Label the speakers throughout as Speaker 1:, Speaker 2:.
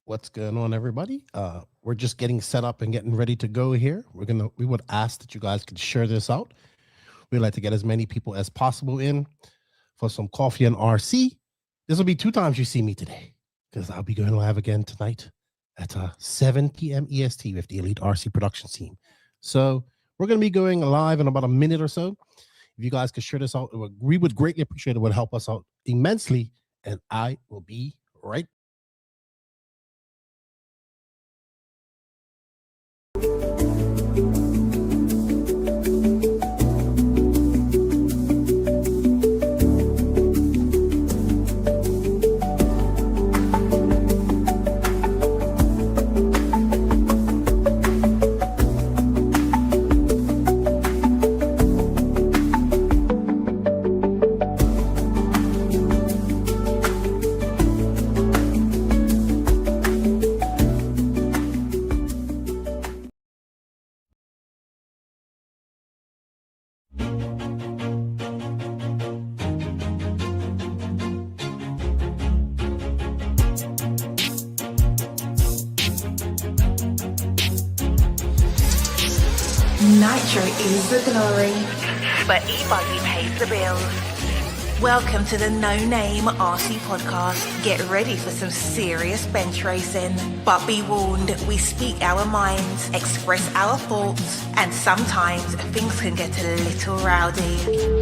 Speaker 1: What's going on, everybody? We're just getting set up and getting ready to go here. We would ask that you guys could share this out. We'd like to get as many people as possible in for some coffee and RC. This will be 2 times you see me today because I'll be going live again tonight at 7 p.m. EST with the Elite RC production team. So we're going to be going live in about a minute or so. If you guys could share this out, we would greatly appreciate it. It would help us out immensely. And I will be right.
Speaker 2: Nitro is the glory, but E-Buggy pays the bills. Welcome to the No Name RC podcast. Get ready for some serious bench racing. But be warned, we speak our minds, express our thoughts, and sometimes things can get a little rowdy.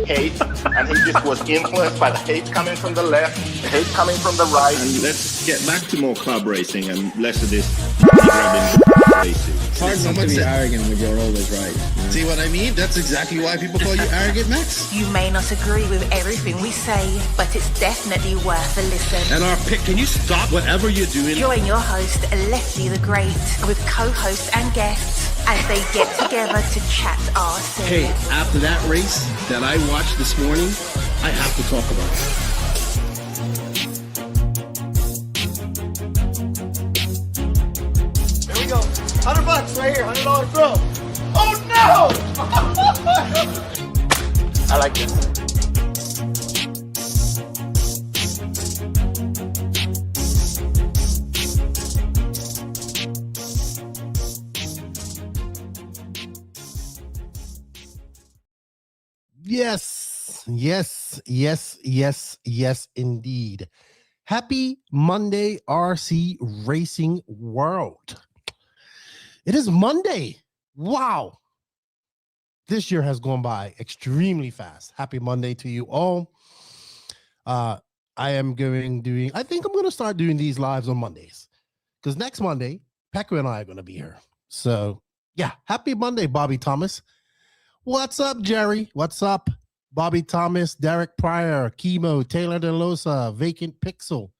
Speaker 3: Hate, and he just was influenced by the hate coming from the left, the hate coming from the right.
Speaker 4: And let's get back to more club racing and less of this grabbing racing.
Speaker 5: It's hard not to be arrogant when you're always right.
Speaker 6: See what I mean? That's exactly why people call you arrogant, Max.
Speaker 2: You may not agree with everything we say, but it's definitely worth a listen.
Speaker 6: And our pick, can you stop whatever you're doing?
Speaker 2: Join your host, Lefty the Great, with co-hosts and guests as they get together to chat RC.
Speaker 6: Hey, after that race that I watched this morning, I have to talk about it.
Speaker 3: $100 right here, $100 throw. Oh no! I like this.
Speaker 1: Yes, indeed. Happy Monday, RC Racing World. It is Monday. Wow. This year has gone by extremely fast. Happy Monday to you all. I think I'm going to start doing these lives on Mondays because next Monday, Pekka and I are going to be here. So yeah, happy Monday, Bobby Thomas. What's up, Jerry? What's up, Bobby Thomas, Derek Pryor, Chemo, Taylor DeLosa, Vacant Pixel,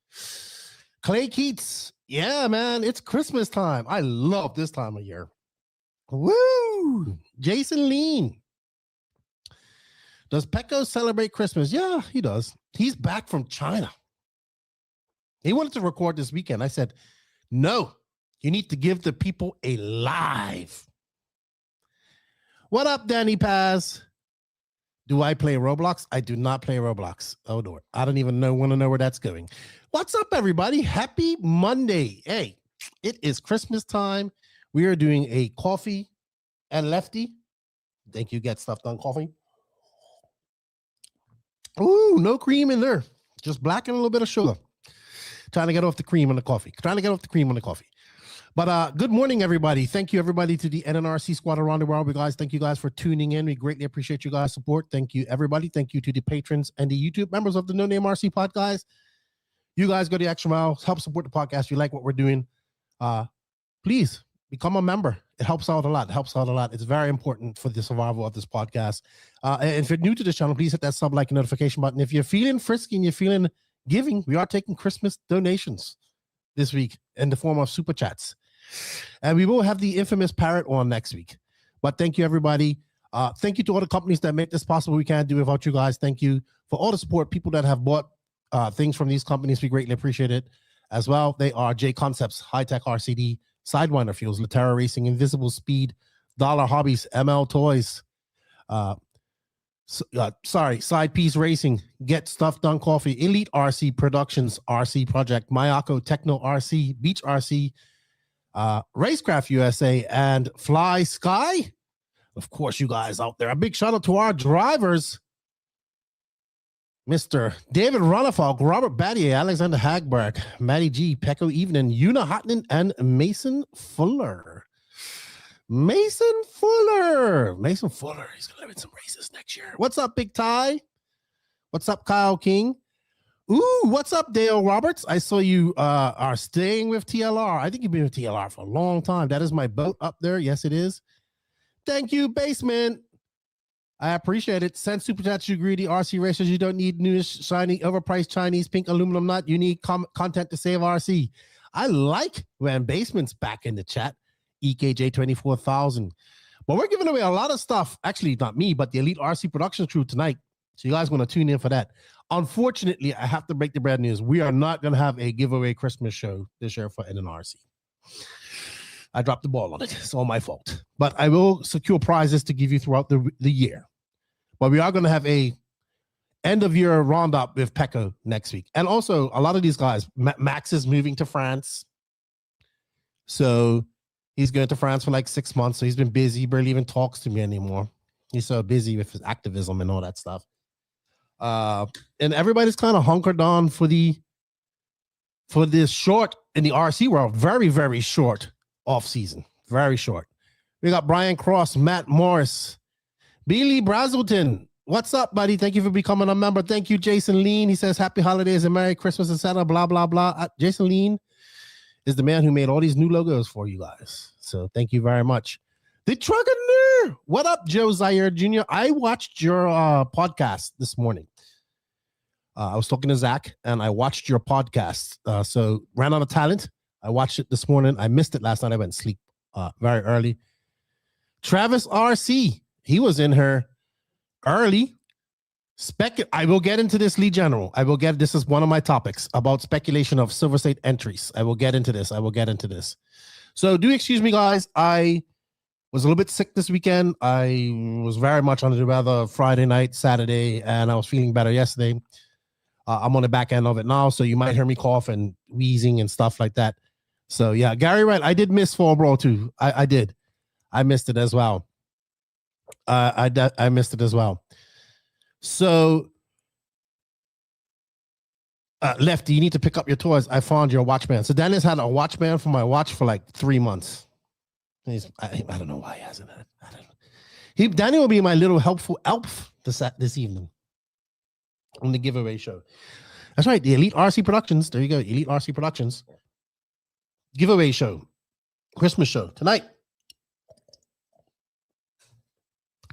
Speaker 1: Clay Keats. Yeah, man, it's Christmas time. I love this time of year. Woo! Jason Lean. Does Pecco celebrate Christmas? Yeah, he does. He's back from China. He wanted to record this weekend. I said, no, you need to give the people a live. What up, Danny Paz? Do I play Roblox? I do not play Roblox. Oh, no. I don't even want to know where that's going. What's up, everybody? Happy Monday. Hey, it is Christmas time. We are doing a coffee and Lefty. Thank you. Get stuff done coffee. Ooh, no cream in there. Just black and a little bit of sugar. Trying to get off the cream on the coffee. But good morning, everybody. Thank you, everybody, to the NNRC squad around the world. Thank you guys for tuning in. We greatly appreciate you guys' support. Thank you, everybody. Thank you to the patrons and the YouTube members of the No Name RC Pod, guys. You guys go the extra mile. Help support the podcast. If you like what we're doing, please become a member. It helps out a lot. It's very important for the survival of this podcast. And if you're new to this channel, please hit that sub, like, and notification button. If you're feeling frisky and you're feeling giving, we are taking Christmas donations this week in the form of super chats. And we will have the infamous parrot on next week. But thank you, everybody. Thank you to all the companies that make this possible. We can't do it without you guys. Thank you for all the support. People that have bought things from these companies, we greatly appreciate it as well. They are J Concepts, High Tech RCD, Sidewinder Fuels, Latera Racing, Invisible Speed, Dollar Hobbies, ML Toys, Side Piece Racing, Get Stuff Done Coffee, Elite RC Productions, RC Project, Mayako Techno RC, Beach RC, Racecraft USA, and Fly Sky. Of course, you guys out there. A big shout out to our drivers, Mr. David Runafalk, Robert Battier, Alexander Hagberg, Matty G, Pecco Evening, Una Hotton, and Mason Fuller. Mason Fuller. He's going to live in some races next year. What's up, Big Ty? What's up, Kyle King? Ooh, what's up, Dale Roberts? I saw you are staying with TLR. I think you've been with TLR for a long time. That is my boat up there. Yes, it is. Thank you, Basement. I appreciate it. Send super chats, you greedy RC racers. You don't need new, shiny, overpriced Chinese pink aluminum nut. You need content to save RC. I like when Basement's back in the chat. EKJ 24,000. But we're giving away a lot of stuff. Actually, not me, but the Elite RC production crew tonight. So you guys want to tune in for that. Unfortunately, I have to break the bad news. We are not going to have a giveaway Christmas show this year for NNRC. I dropped the ball on it. It's all my fault. But I will secure prizes to give you throughout the year. But we are going to have a end of year roundup with Pecco next week. And also, a lot of these guys, Max is moving to France. So he's going to France for like 6 months. So he's been busy. He barely even talks to me anymore. He's so busy with his activism and all that stuff. And everybody's kind of hunkered on for this short in the RC world. Very, very short off season. Very short. We got Brian Cross, Matt Morris, Billy Brazelton. What's up, buddy? Thank you for becoming a member. Thank you, Jason Lean. He says happy holidays and Merry Christmas, etc. Blah, blah, blah. Jason Lean is the man who made all these new logos for you guys. So thank you very much. The Truckener. What up, Joe Zaire Jr.? I watched your podcast this morning. I was talking to Zach, and I watched your podcast. So Ran Out of Talent. I watched it this morning. I missed it last night. I went to sleep very early. Travis RC. He was in here early. I will get into this, Lee General. This is one of my topics about speculation of Silver State entries. I will get into this. So do excuse me, guys. I was a little bit sick this weekend. I was very much under the weather Friday night, Saturday, and I was feeling better yesterday. I'm on the back end of it now, so you might hear me cough and wheezing and stuff like that. So yeah, Gary Wright, I did miss Fall Brawl too. I did. I missed it as well. I missed it as well. So Lefty, you need to pick up your toys. I found your watchband. So Dennis had a watchband for my watch for like 3 months. I don't know why he hasn't had. I don't know. Danny will be my little helpful elf this evening on the giveaway show. That's right, the Elite RC Productions. There you go, Elite RC Productions giveaway show, Christmas show tonight.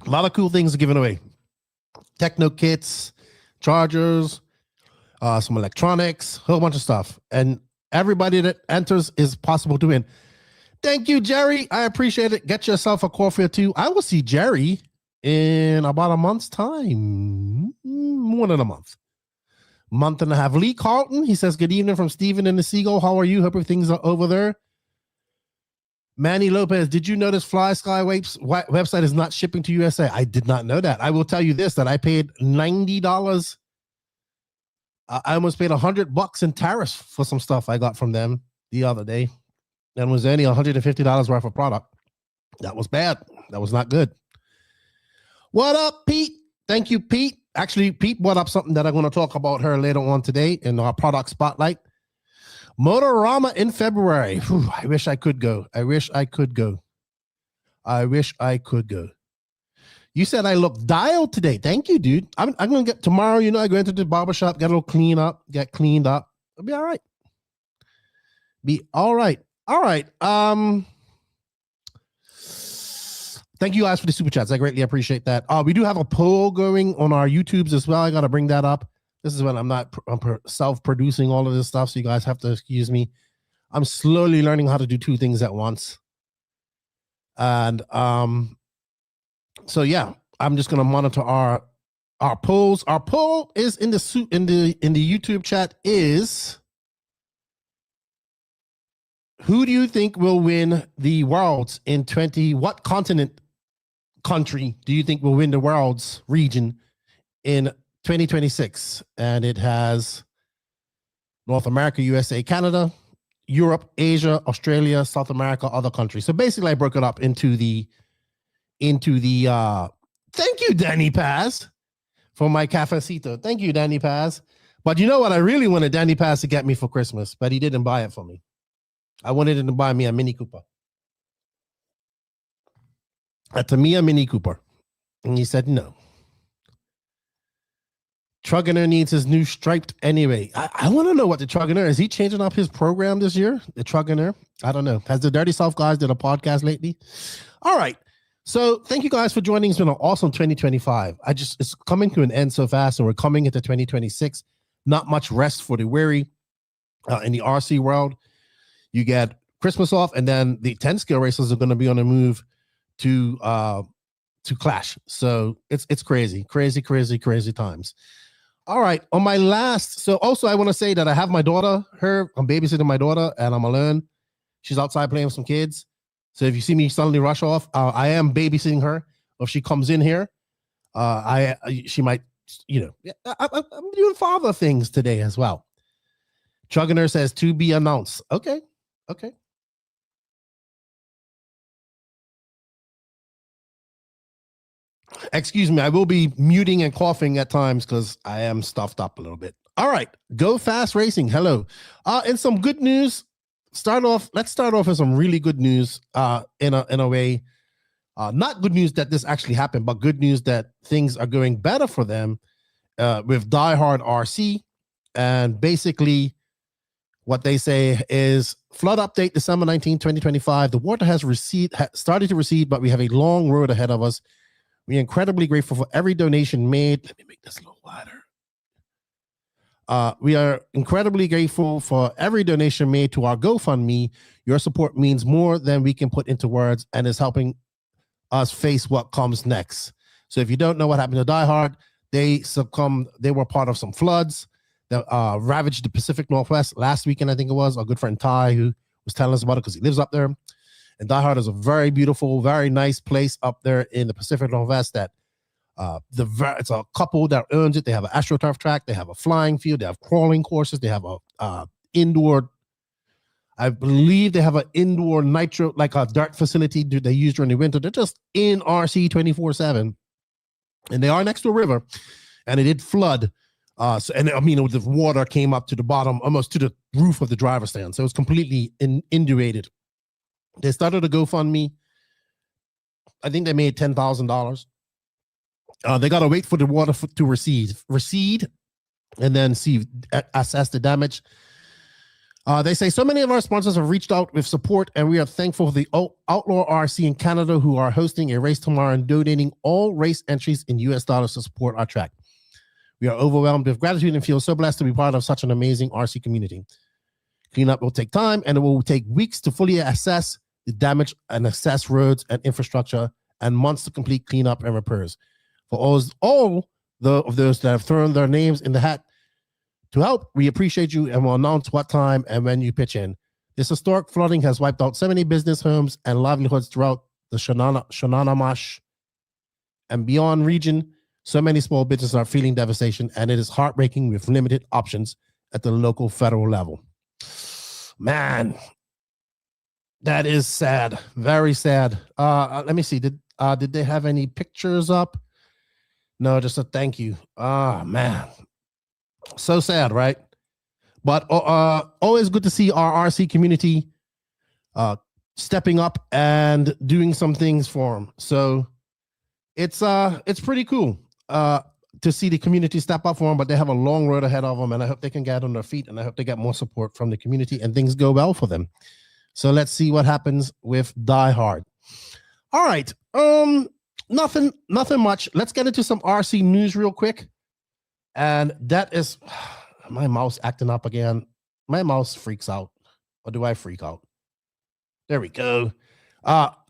Speaker 1: A lot of cool things are given away. Techno kits, chargers, some electronics, a whole bunch of stuff. And everybody that enters is possible to win. Thank you, Jerry. I appreciate it. Get yourself a coffee or two. I will see Jerry in about a month's time. More than a month. Month and a half. Lee Carlton, he says, good evening from Stephen and the Seagull. How are you? Hope everything's over there. Manny Lopez, did you notice Fly Sky website is not shipping to USA? I did not know that. I will tell you this, that I paid $90. I almost paid $100 in tariffs for some stuff I got from them the other day. And was only $150 worth of product. That was bad. That was not good. What up, Pete? Thank you, Pete. Actually, Pete brought up something that I'm going to talk about her later on today in our product spotlight. Motorama in February. Whew, I wish I could go. You said I look dialed today. Thank you, dude. I'm going to get tomorrow, I go into the barbershop, get a little get cleaned up. It'll be all right. All right. Thank you guys for the super chats. I greatly appreciate that. We do have a poll going on our YouTubes as well. I got to bring that up. This is when I'm self-producing all of this stuff, so you guys have to excuse me. I'm slowly learning how to do two things at once. And so yeah, I'm just gonna monitor our polls. Our poll is in the YouTube chat is, who do you think will win the Worlds in what country do you think will win the Worlds region in 2026, and it has North America, USA, Canada, Europe, Asia, Australia, South America, other countries. So basically I broke it up into the thank you, Danny Paz, for my cafecito. Thank you, Danny Paz. But you know what? I really wanted Danny Paz to get me for Christmas, but he didn't buy it for me. I wanted him to buy me a Mini Cooper. A Tamiya Mini Cooper. And he said no. Trugoner needs his new striped anyway. I want to know what the Trugoner is. He changing up his program this year? The Trugoner? I don't know. Has the Dirty South guys did a podcast lately? All right. So thank you guys for joining. It's been an awesome 2025. It's coming to an end so fast, and we're coming into 2026. Not much rest for the weary in the RC world. You get Christmas off, and then the 10 scale racers are going to be on the move to Clash. So it's crazy times. All right, on my last, so also I want to say that I have my daughter, I'm babysitting my daughter, and I'm alone. She's outside playing with some kids. So if you see me suddenly rush off, I am babysitting her. If she comes in here, she might, I'm doing father things today as well. Trugoner says to be announced. Okay. Excuse me, I will be muting and coughing at times because I am stuffed up a little bit. All right, Go Fast Racing. Hello. And some good news. Let's start off with some really good news in a way. Not good news that this actually happened, but good news that things are going better for them with Die Hard RC. And basically, what they say is flood update December 19, 2025. The water has started to recede, but we have a long road ahead of us. We're incredibly grateful for every donation made. Let me make this a little wider. We are incredibly grateful for every donation made to our GoFundMe. Your support means more than we can put into words and is helping us face what comes next. So if you don't know what happened to Die Hard, they were part of some floods that ravaged the Pacific Northwest last weekend, I think it was. Our good friend Ty, who was telling us about it because he lives up there. And Die Hard is a very beautiful, very nice place up there in the Pacific Northwest that it's a couple that owns it. They have an AstroTurf track. They have a flying field. They have crawling courses. They have a indoor, I believe they have an indoor Nitro, like a dirt facility they use during the winter. They're just in RC 24/7. And they are next to a river. And it did flood. The water came up to the bottom, almost to the roof of the driver's stand. So it was completely inundated. They started a GoFundMe. I think they made $10,000. They got to wait for the water to recede, and then assess the damage. They say so many of our sponsors have reached out with support, and we are thankful for the Outlaw RC in Canada, who are hosting a race tomorrow and donating all race entries in US dollars to support our track. We are overwhelmed with gratitude and feel so blessed to be part of such an amazing RC community. Cleanup will take time, and it will take weeks to fully assess the damage and assess roads and infrastructure, and months to complete cleanup and repairs. For all of those that have thrown their names in the hat to help, we appreciate you, and will announce what time and when you pitch in. This historic flooding has wiped out so many business homes and livelihoods throughout the Shananamash and beyond region. So many small businesses are feeling devastation, and it is heartbreaking with limited options at the local federal level. Man, that is sad. Very sad. Let me see. Did they have any pictures up? No, just a thank you. Man. So sad, right? But always good to see our RC community stepping up and doing some things for them. So it's pretty cool to see the community step up for them, but they have a long road ahead of them, and I hope they can get on their feet, and I hope they get more support from the community and things go well for them. So let's see what happens with Die Hard. All right. Nothing much. Let's get into some RC news real quick. And that is my mouse acting up again. My mouse freaks out. Or do I freak out? There we go.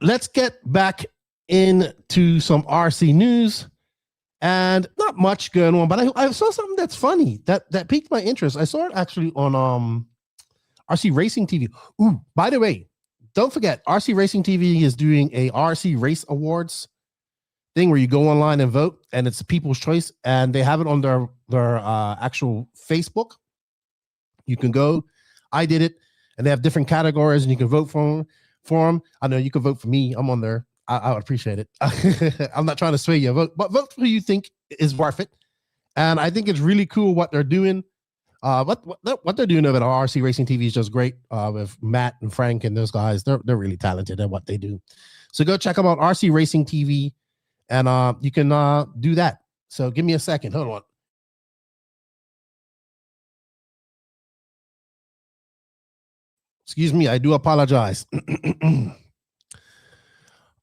Speaker 1: Let's get back into some RC news. And not much going on, but I saw something that's funny that piqued my interest. I saw it actually on RC Racing TV. Ooh, by the way, don't forget, RC Racing TV is doing a RC Race Awards thing where you go online and vote, and it's people's choice, and they have it on their actual Facebook. You can go. I did it, and they have different categories, and you can vote for them. I know you can vote for me. I'm on there. I would appreciate it. I'm not trying to sway you, but vote for who you think is worth it. And I think it's really cool what they're doing. What they're doing over at RC Racing TV is just great. With Matt and Frank and those guys, they're really talented at what they do. So go check them out, RC Racing TV, and you can do that. So give me a second. Hold on. Excuse me, I do apologize.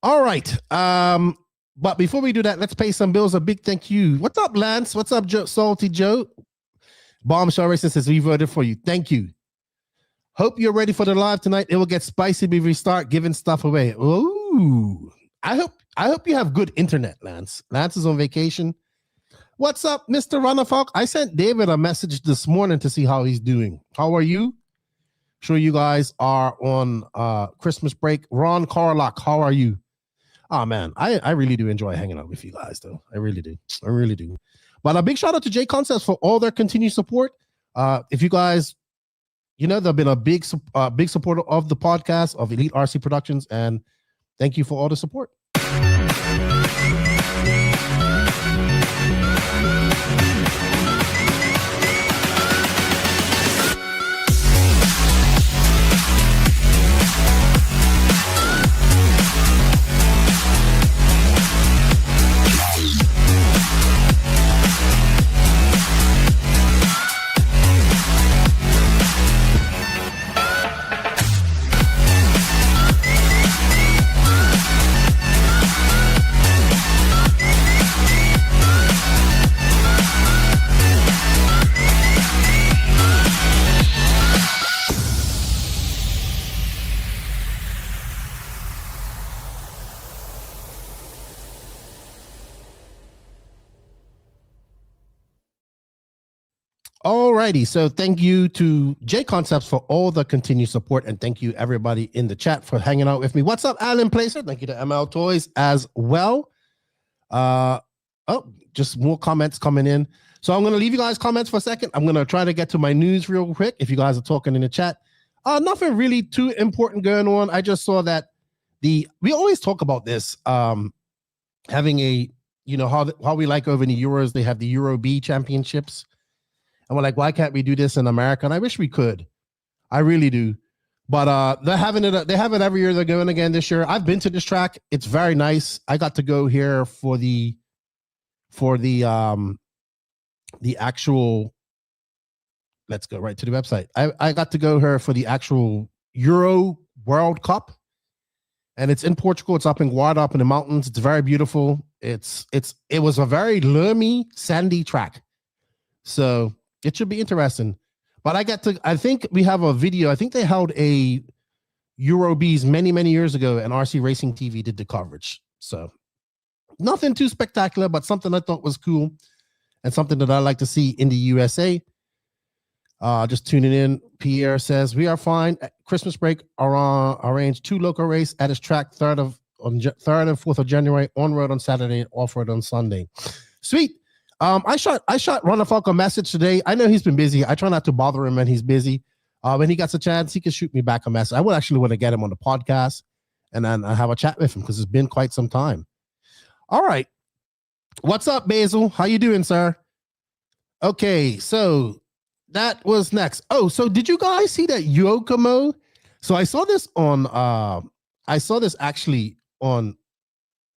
Speaker 1: All right. But before we do that, let's pay some bills. A big thank you. What's up, Lance? What's up, Salty Joe? Bombshell Racing says we voted for you. Thank you. Hope you're ready for the live tonight. It will get spicy if we start giving stuff away. Ooh. I hope you have good internet, Lance. Lance is on vacation. What's up, Mr. Runnerfolk? I sent David a message this morning to see how he's doing. How are you? Sure you guys are on Christmas break. Ron Carlock, how are you? Oh man, I really do enjoy hanging out with you guys though. I really do. But a big shout out to J Concepts for all their continued support. If you guys, they've been a big supporter of the podcast of Elite RC Productions, and thank you for all the support. Alrighty, so thank you to J Concepts for all the continued support, and thank you everybody in the chat for hanging out with me. What's up, Alan Placer? Thank you to ML Toys as well. Just more comments coming in. So I'm going to leave you guys comments for a second. I'm going to try to get to my news real quick if you guys are talking in the chat. Nothing really too important going on. I just saw that we always talk about this, having a, how we like over in the Euros, they have the Euro B championships. And we're like, why can't we do this in America? And I wish we could. I really do. But they're having it. They have it every year. They're going again this year. I've been to this track. It's very nice. I got to go here for the actual. Let's go right to the website. I got to go here for the actual Euro World Cup, and it's in Portugal. It's up in Guarda, up in the mountains. It's very beautiful. It was a very loamy, sandy track, so it should be interesting. But I think we have a video. I think they held a Euro Bs many, many years ago, and RC Racing TV did the coverage. So nothing too spectacular, but something I thought was cool and something that I like to see in the USA. Just tuning in. Pierre says, we are fine. At Christmas break, arranged 2 local race at his track 3rd and 4th of January, on road on Saturday and off road on Sunday. Sweet. I shot Runnerfolk a message today. I know he's been busy. I try not to bother him when he's busy. When he gets a chance, he can shoot me back a message. I would actually want to get him on the podcast and then have a chat with him because it's been quite some time. All right. What's up, Basil? How you doing, sir? Okay, so that was next. Oh, so did you guys see that Yokomo? So I saw this on actually on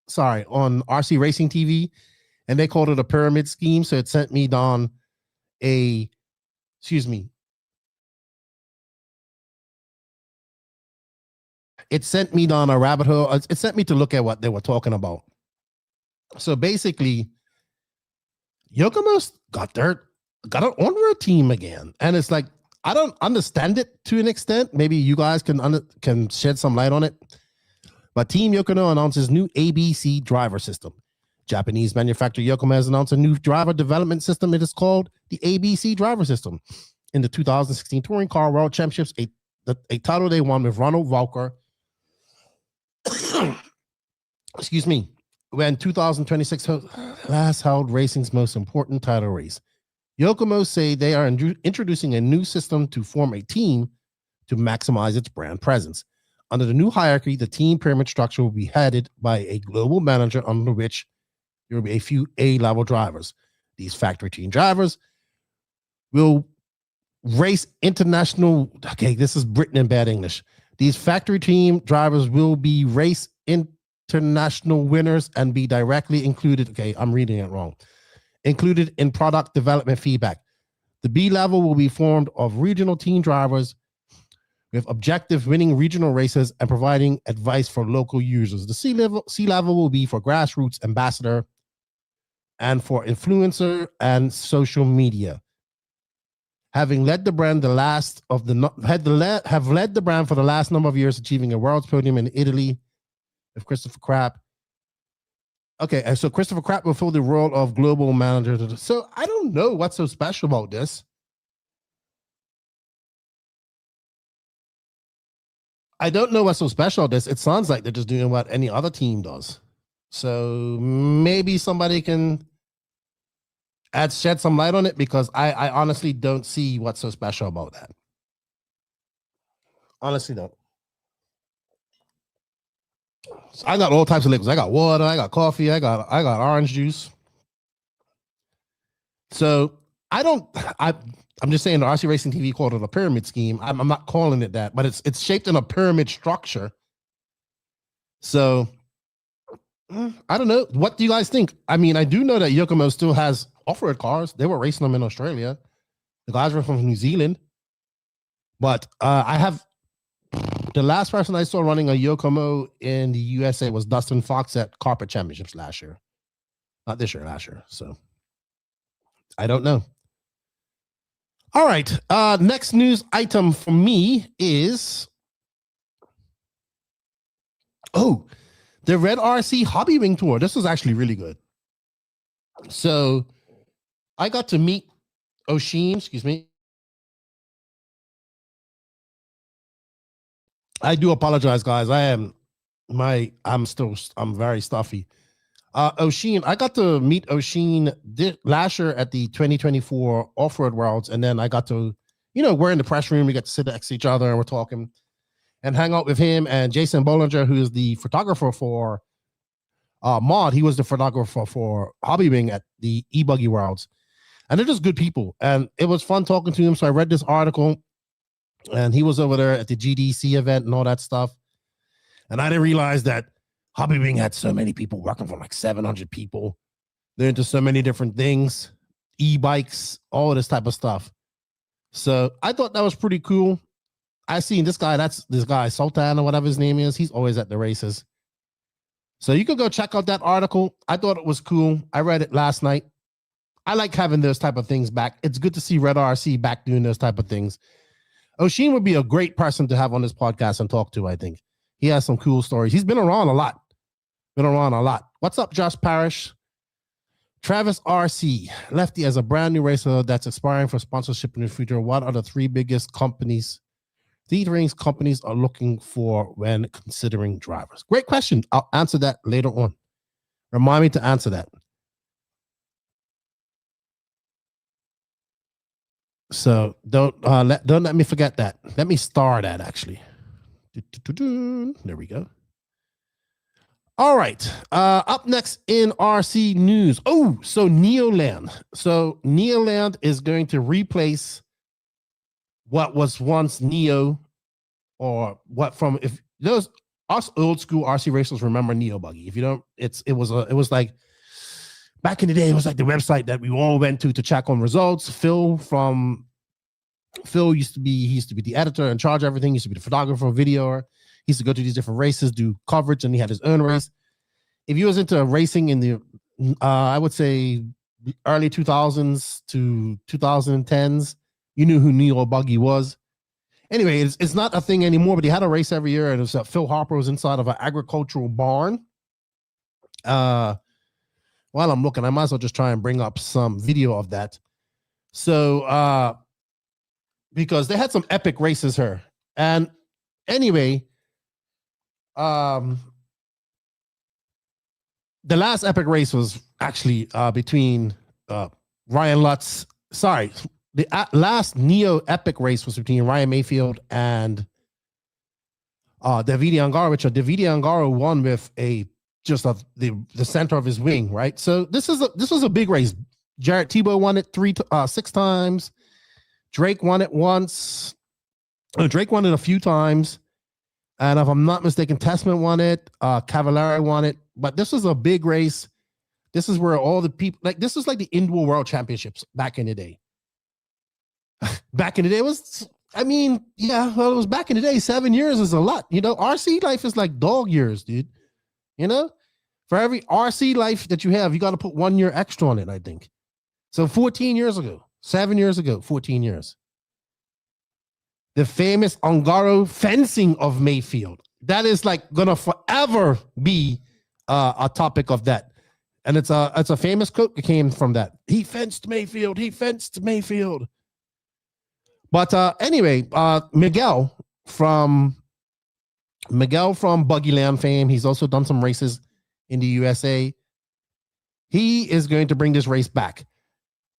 Speaker 1: RC Racing TV. And they called it a pyramid scheme. So it sent me down it sent me down a rabbit hole. It sent me to look at what they were talking about. So basically, Yokomo's got an on-road team again. And it's like, I don't understand it to an extent. Maybe you guys can shed some light on it. But Team Yokono announces new ABC driver system. Japanese manufacturer Yokomo has announced a new driver development system. It is called the ABC driver system. In the 2016 Touring Car World Championships, a title they won with Ronald Walker. Excuse me. when 2026 last held racing's most important title race. Yokomo say they are introducing a new system to form a team to maximize its brand presence. Under the new hierarchy, the team pyramid structure will be headed by a global manager under which there will be a few A-level drivers. These factory team drivers will race international. Okay, this is written in bad English. These factory team drivers will be race international winners and be directly included. Okay, I'm reading it wrong. Included in product development feedback. The B level will be formed of regional team drivers with objective winning regional races and providing advice for local users. The C level will be for grassroots ambassador and for influencer and social media. Having led the brand have led the brand for the last number of years, achieving a world's podium in Italy with Christopher Krapp. Okay, and so Christopher Krapp will fill the role of global manager. So I don't know what's so special about this. I don't know what's so special about this. It sounds like they're just doing what any other team does. So maybe somebody can shed some light on it, because I honestly don't see what's so special about that. Honestly don't. So I got all types of liquids. I got water, I got coffee, I got orange juice. So I'm just saying the RC Racing TV called it a pyramid scheme. I'm not calling it that, but it's shaped in a pyramid structure. So I don't know. What do you guys think? I mean, I do know that Yokomo still has off-road cars. They were racing them in Australia. The guys were from New Zealand. But the last person I saw running a Yokomo in the USA was Dustin Fox at Carpet Championships last year. Not this year, last year. So I don't know. All right. Next news item for me is the Red RC Hobby Wing Tour. This was actually really good. So I got to meet Oshin, excuse me. I do apologize, guys. I'm very stuffy. Oshin, I got to meet Oshin last year at the 2024 Off-Road Worlds, and then I got to, we're in the press room, we get to sit next to each other and we're talking and hang out with him and Jason Bollinger, who is the photographer for Mod. He was the photographer for Hobby Wing at the E-Buggy Worlds. And they're just good people. And it was fun talking to him. So I read this article, and he was over there at the GDC event and all that stuff. And I didn't realize that Hobby Wing had so many people working for like 700 people. They're into so many different things, e-bikes, all this type of stuff. So I thought that was pretty cool. I seen this guy, Sultan or whatever his name is. He's always at the races. So you could go check out that article. I thought it was cool. I read it last night. I like having those type of things back. It's good to see Red RC back doing those type of things. Oshin would be a great person to have on this podcast and talk to, I think. He has some cool stories. He's been around a lot. What's up, Josh Parrish? Travis RC. Lefty, as a brand new racer that's aspiring for sponsorship in the future, what are the three biggest companies are looking for when considering drivers? Great question. I'll answer that later on. Remind me to answer that. So don't let me forget that. Let me star that, actually. There we go. All right. Up next in RC news. So Neoland. So Neoland is going to replace what was once Neo, or what from, if those us old school RC racers remember E-Buggy. If you don't, it was like back in the day, it was like the website that we all went to check on results. Phil used to be the editor in charge of everything. He used to be the photographer, videoer. He used to go to these different races, do coverage, and he had his own race. If you was into racing in the, I would say early 2000s to 2010s, you knew who E-Buggy was. Anyway, it's not a thing anymore, but he had a race every year, and it was Phil Harper was inside of an agricultural barn. While I'm looking, I might as well just try and bring up some video of that. So, because they had some epic races here. And anyway, the last epic race was actually between Ryan Lutz. Sorry, the last Neo epic race was between Ryan Mayfield and Davide Angaro, which Davide Angaro won with the center of his wing, right? So this was a big race. Jarrett Tebow won it 6 times. Drake won it once. Drake won it a few times. And if I'm not mistaken, Testament won it. Cavallari won it. But this was a big race. This is where all the people, like, this is like the Indoor World Championships back in the day. Back in the day, it was, I mean, yeah, well, it was back in the day. 7 years is a lot. You know, RC life is like dog years, dude. You know, for every RC life that you have, you got to put 1 year extra on it, I think. So 14 years ago, 7 years ago, 14 years. The famous Angaro fencing of Mayfield. That is like gonna forever be a topic of that. And it's a famous quote that came from that. He fenced Mayfield. He fenced Mayfield. But anyway, Miguel from Buggyland fame. He's also done some races in the USA. He is going to bring this race back,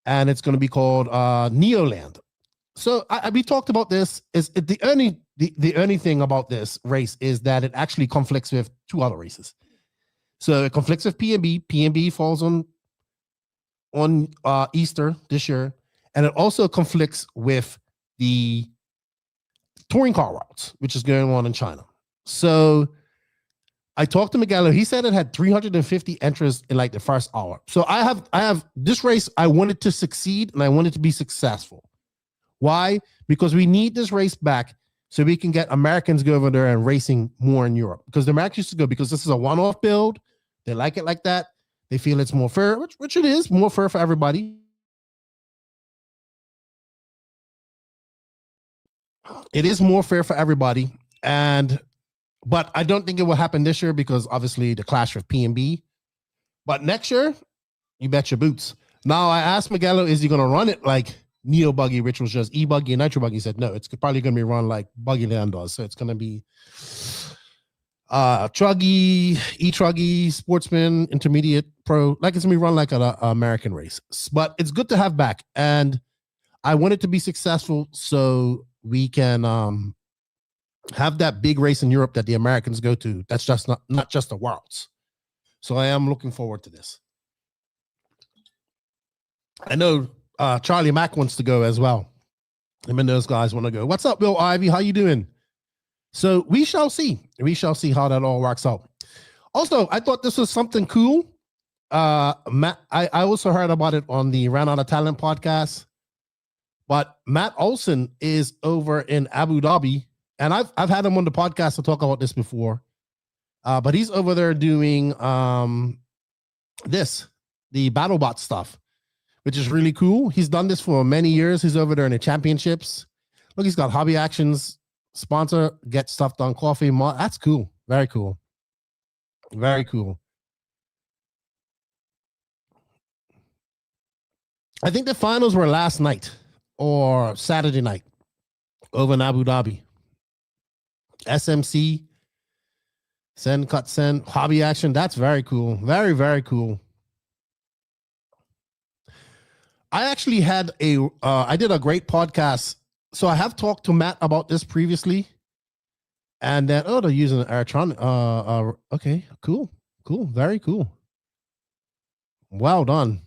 Speaker 1: and it's going to be called Neoland. So we talked about this. Is the only thing about this race is that it actually conflicts with 2 other races. So it conflicts with PNB. PNB falls on Easter this year, and it also conflicts with the touring car routes, which is going on in China. So I talked to Miguel. He said it had 350 entries in like the first hour. So I have this race. I wanted to succeed and I wanted to be successful. Why? Because we need this race back so we can get Americans go over there and racing more in Europe. Because the Americans used to go, because this is a one-off build. They like it like that. They feel it's more fair, which it is, more fair for everybody. It is more fair for everybody. But I don't think it will happen this year because obviously the clash with P&B. But next year, you bet your boots. Now I asked Miguel, is he going to run it like Neo Buggy, which was just E-Buggy and Nitro Buggy? He said, no, it's probably going to be run like Buggyland does. So it's going to be Truggy, E-Truggy, Sportsman, Intermediate, Pro. Like it's going to be run like an American race. But it's good to have back. And I want it to be successful so we can have that big race in Europe that the Americans go to. That's just not just the Worlds. So I am looking forward to this. I know Charlie Mack wants to go as well. Him and those guys want to go. What's up, Bill Ivy? How you doing? So we shall see. We shall see how that all works out. Also, I thought this was something cool. Matt, I also heard about it on the Ran Out of Talent podcast. But Matt Olson is over in Abu Dhabi. And I've had him on the podcast to talk about this before. But he's over there doing the BattleBot stuff, which is really cool. He's done this for many years. He's over there in the championships. Look, he's got Hobby Actions, sponsor, Get Stuff Done Coffee. That's cool. Very cool. Very cool. I think the finals were last night or Saturday night over in Abu Dhabi. SMC, Send Cut Send, Hobby Action. That's very cool. Very, very cool. I actually had I did a great podcast. So I have talked to Matt about this previously. And then, they're using Electron. Okay, cool. Very cool. Well done.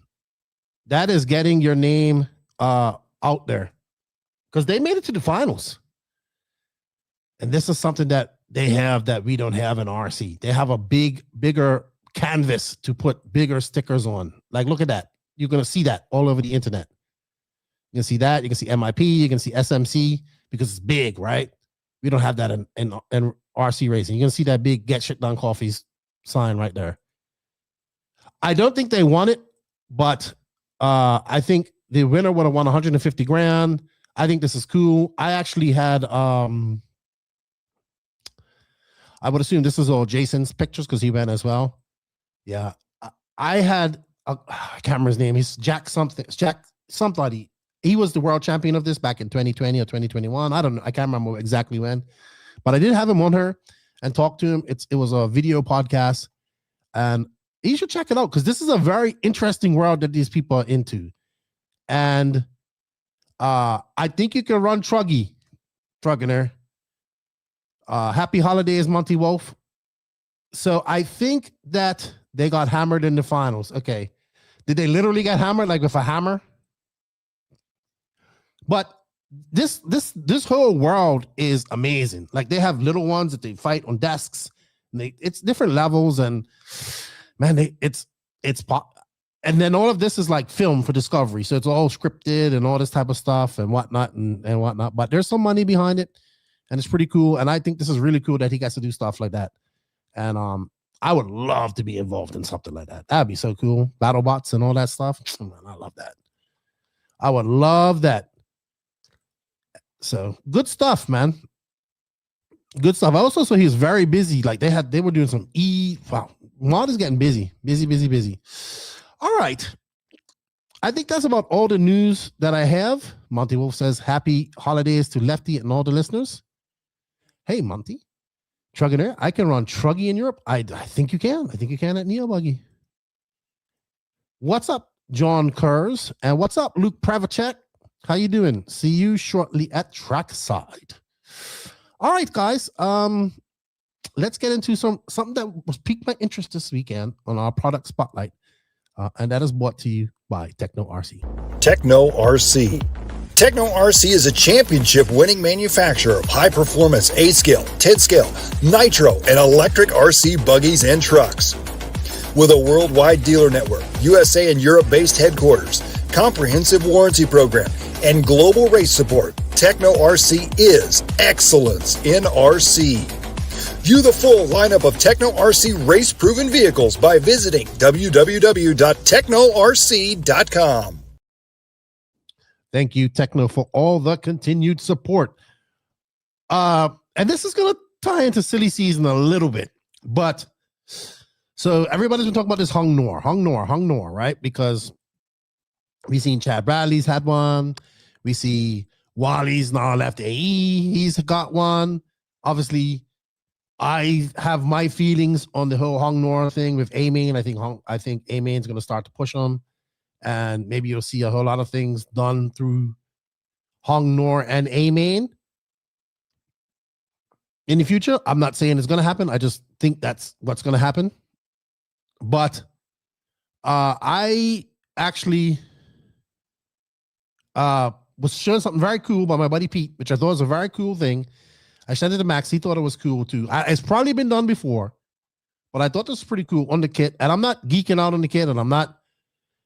Speaker 1: That is getting your name out there. Because they made it to the finals. And this is something that they have that we don't have in RC. They have a bigger canvas to put bigger stickers on. Like, look at that. You're going to see that all over the internet. You can see that. You can see MIP. You can see SMC because it's big, right? We don't have that in RC racing. You can see that big Get Shit Done Coffees sign right there. I don't think they won it, but I think the winner would have won 150 grand. I think this is cool. I actually had I would assume this is all Jason's pictures because he went as well. Yeah. I had, I can't remember his name. He's Jack something. Jack somebody. He was the world champion of this back in 2020 or 2021. I don't know. I can't remember exactly when. But I did have him on her and talk to him. It was a video podcast. And you should check it out because this is a very interesting world that these people are into. And I think you can run Trugginer. Happy holidays, Monty Wolf. So I think that they got hammered in the finals. Okay. Did they literally get hammered like with a hammer? But this whole world is amazing. Like they have little ones that they fight on desks. And it's different levels, and man, it's and then all of this is like film for Discovery, so it's all scripted and all this type of stuff and whatnot and whatnot. But there's some money behind it, and it's pretty cool. And I think this is really cool that he gets to do stuff like that. And I would love to be involved in something like that. That'd be so cool. BattleBots and all that stuff. Man, I love that. I would love that. So good stuff, man. Good stuff. I also saw he's very busy. Like they were doing some wow. Mod is getting busy. All right. I think that's about all the news that I have. Monty Wolf says happy holidays to Lefty and all the listeners. Hey, Monty. Trugginer, I can run Truggy in Europe. I think you can. I think you can at E-Buggy. What's up, John Kurz? And what's up, Luke Pravacek? How you doing? See you shortly at trackside. All right, guys. Let's get into something that was piqued my interest this weekend on our product spotlight, and that is brought to you by Techno RC.
Speaker 7: Techno RC. Techno RC is a championship-winning manufacturer of high-performance A-scale, 10-scale, Nitro, and electric RC buggies and trucks. With a worldwide dealer network, USA and Europe-based headquarters, comprehensive warranty program, and global race support, Techno RC is excellence in RC. View the full lineup of Techno RC race-proven vehicles by visiting www.technorc.com.
Speaker 1: Thank you, Techno, for all the continued support. And this is going to tie into silly season a little bit, but so everybody's been talking about this Hung Nor, right? Because we've seen Chad Bradley's had one. We see Wally's now left AE. He's got one. Obviously, I have my feelings on the whole Hung Nor thing with A-Main. I think A-Main's going to start to push him. And maybe you'll see a whole lot of things done through Hung Nor and A-Main in the future. I'm not saying it's going to happen. I just think that's what's going to happen. But I actually was shown something very cool by my buddy Pete, which I thought was a very cool thing. I sent it to Max. He thought it was cool too. It's probably been done before, but I thought this was pretty cool on the kit. And I'm not geeking out on the kit, and I'm not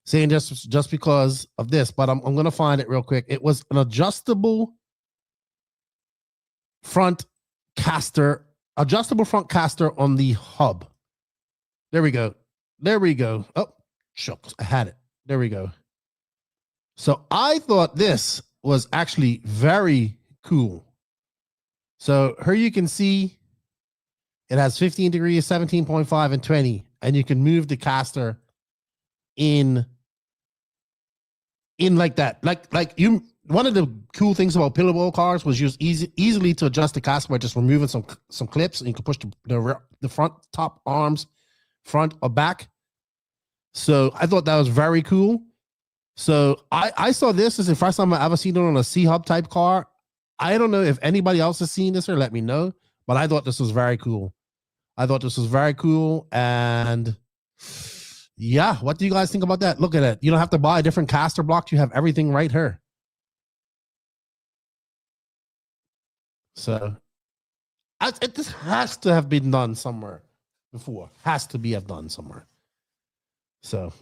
Speaker 1: saying just because of this, but I'm going to find it real quick. It was an adjustable front caster on the hub. There we go. Oh, shucks. I had it. There we go. So I thought this was actually very cool. So here you can see it has 15 degrees, 17.5, and 20. And you can move the caster in like that. One of the cool things about pillowable cars was just easily to adjust the caster by just removing some clips, and you can push the front top arms front or back. So I thought that was very cool. So I saw this as the first time I ever seen it on a C-Hub type car. I don't know if anybody else has seen this or let me know, but I thought this was very cool. And yeah, what do you guys think about that? Look at it. You don't have to buy a different caster block. You have everything right here. So this has to have been done somewhere before. Have done somewhere. So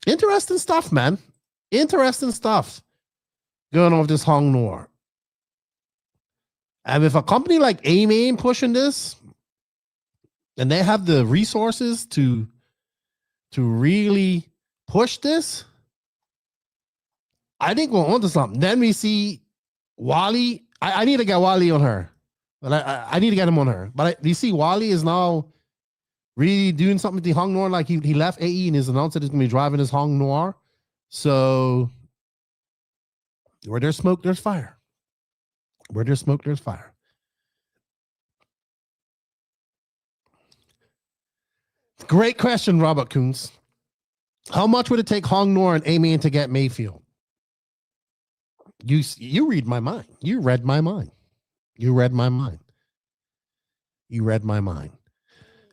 Speaker 1: interesting stuff, man. Interesting stuff going on with this Hung Nor. And if a company like A-Main pushing this, and they have the resources to really push this, I think we're onto something. Then we see Wally. I need to get Wally on her, but I need to get him on her. But you see, Wally is now really doing something with the Hung Nor. Like he left AE and has announced that he's going to be driving his Hung Nor. So where there's smoke, there's fire. Where there's smoke, there's fire. Great question, Robert Coons. How much would it take Hong Nor and Amy to get Mayfield? You read my mind. You read my mind. You read my mind. You read my mind.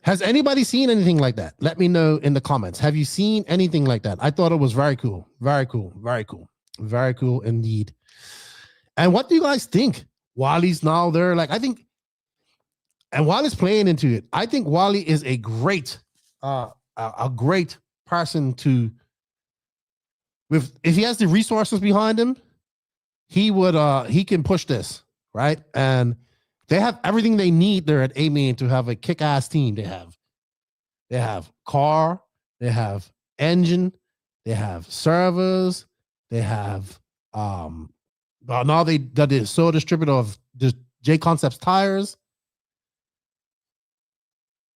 Speaker 1: Has anybody seen anything like that? Let me know in the comments. Have you seen anything like that? I thought it was very cool. Very cool. Very cool. Very cool indeed. And what do you guys think? Wally's now there. Like, I think, and Wally's playing into it. I think Wally is a great person to, if he has the resources behind him, he can push this, right? And they have everything they need there at A-Main to have a kick-ass team. They have car, they have engine, they have servers, they have now they got the sole distributor of the J Concepts tires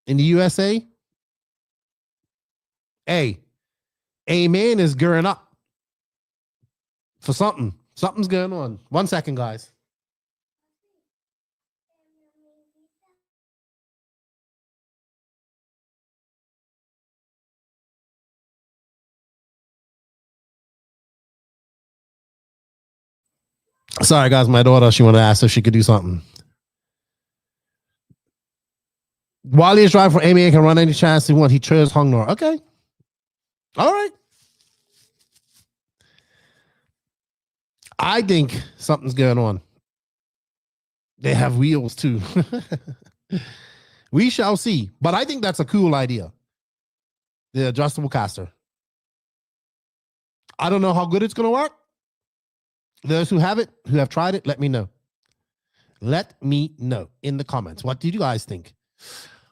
Speaker 1: in the USA. Hey, A-Main is gearing up for something. Something's going on. 1 second, guys. Sorry, guys. My daughter, she wanted to ask if she could do something. Wally is driving for A-Main, can run any chance he wants. He chose Hong Nor. Okay. All right. I think something's going on. They have wheels too. We shall see. But I think that's a cool idea. The adjustable caster. I don't know how good it's going to work. Those who have it, who have tried it, let me know. Let me know in the comments. What do you guys think?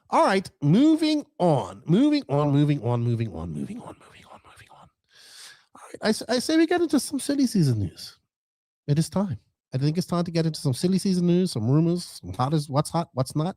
Speaker 1: All right, moving on. All right, I say we get into some silly season news. It is time. I think it's time to get into some silly season news, some rumors, some what's hot, what's not.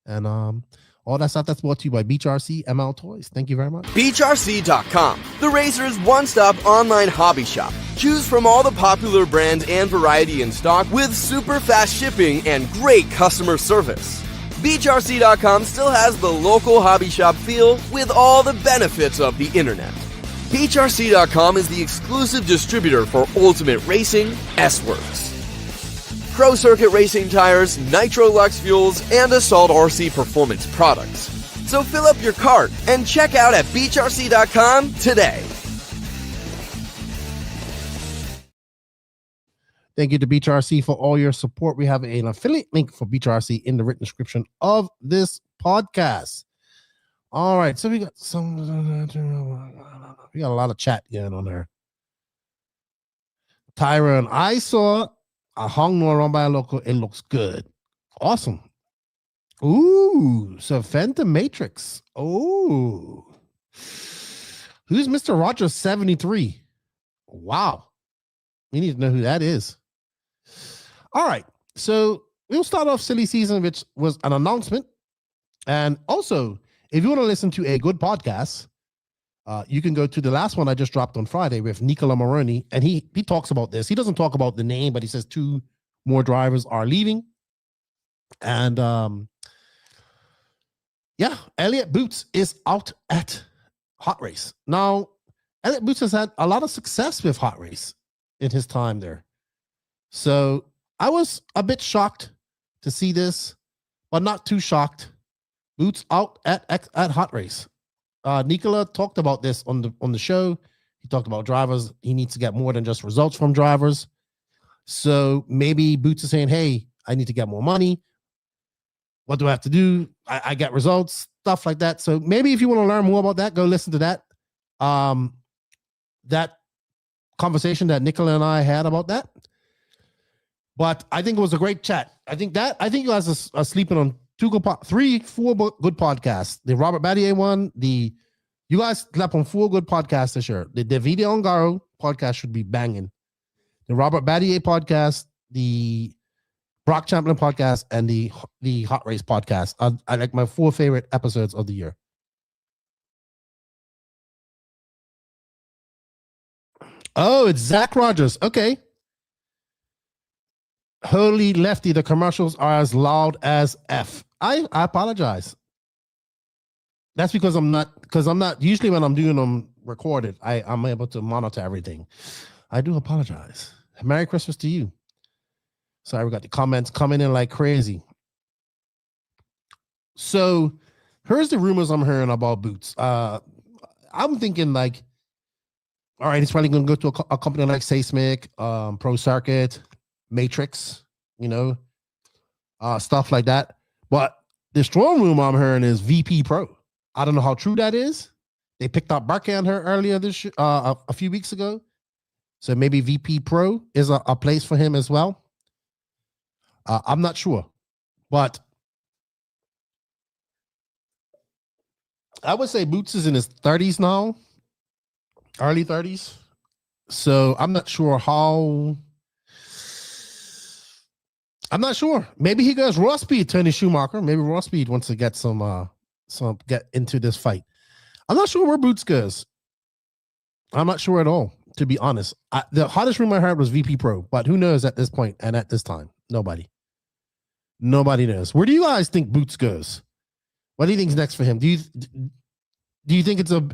Speaker 1: And all that stuff that's brought to you by Beach RC ML Toys. Thank you very much.
Speaker 8: BeachRC.com, the Racer's one-stop online hobby shop. Choose from all the popular brands and variety in stock with super fast shipping and great customer service. BeachRC.com still has the local hobby shop feel with all the benefits of the internet. BeachRC.com is the exclusive distributor for Ultimate Racing, S-Works, Pro Circuit Racing tires, Nitro Lux fuels, and Assault RC performance products. So fill up your cart and check out at BeachRC.com today.
Speaker 1: Thank you to Beach RC for all your support. We have an affiliate link for Beach RC in the written description of this podcast. All right, so we got a lot of chat going on there. Tyrone, I saw a Hong Nor run by a local. It looks good. Awesome. Ooh, so Phantom Matrix. Oh, who's Mr. Rogers 73? Wow. We need to know who that is. All right. So we'll start off silly season, which was an announcement. And also, if you want to listen to a good podcast, you can go to the last one I just dropped on Friday with Nicola Moroni, and he talks about this. He doesn't talk about the name, but he says 2 more drivers are leaving. And yeah, Elliot Boots is out at Hot Race. Now, Elliot Boots has had a lot of success with Hot Race in his time there. So I was a bit shocked to see this, but not too shocked. Boots out at Hot Race. Nicola talked about this on the show. He talked about drivers. He needs to get more than just results from drivers. So maybe Boots is saying, hey, I need to get more money. What do I have to do? I get results, stuff like that. So maybe if you want to learn more about that, go listen to that. That conversation that Nicola and I had about that. But I think it was a great chat. I think you guys are sleeping on 4 good podcasts. The Robert Battier one, you guys slept on 4 good podcasts this year. The Davide Ongaro podcast should be banging. The Robert Battier podcast, the Brock Champlin podcast, and the Hot Race podcast. I like my 4 favorite episodes of the year. Oh, it's Zach Rogers. Okay. Holy Lefty, the commercials are as loud as F. I apologize. That's because I'm not usually when I'm doing them recorded, I'm able to monitor everything. I do apologize. Merry Christmas to you. Sorry, we got the comments coming in like crazy. So here's the rumors I'm hearing about Boots. I'm thinking like, all right, he's probably going to go to a company like Seismic, Pro Circuit, Matrix, stuff like that. But the strong rumor I'm hearing is VP Pro. I don't know how true that is. They picked up Barker on her earlier a few weeks ago. So maybe VP Pro is a place for him as well. I'm not sure, but I would say Boots is in his 30s now, early 30s. So I'm not sure how. I'm not sure. Maybe he goes raw speed, Tony Schumacher. Maybe raw speed wants to get get into this fight. I'm not sure where Boots goes. I'm not sure at all, to be honest. The hottest rumor I heard was VP Pro, but who knows at this point and at this time? Nobody knows. Where do you guys think Boots goes? What do you think is next for him? Do you think it's a?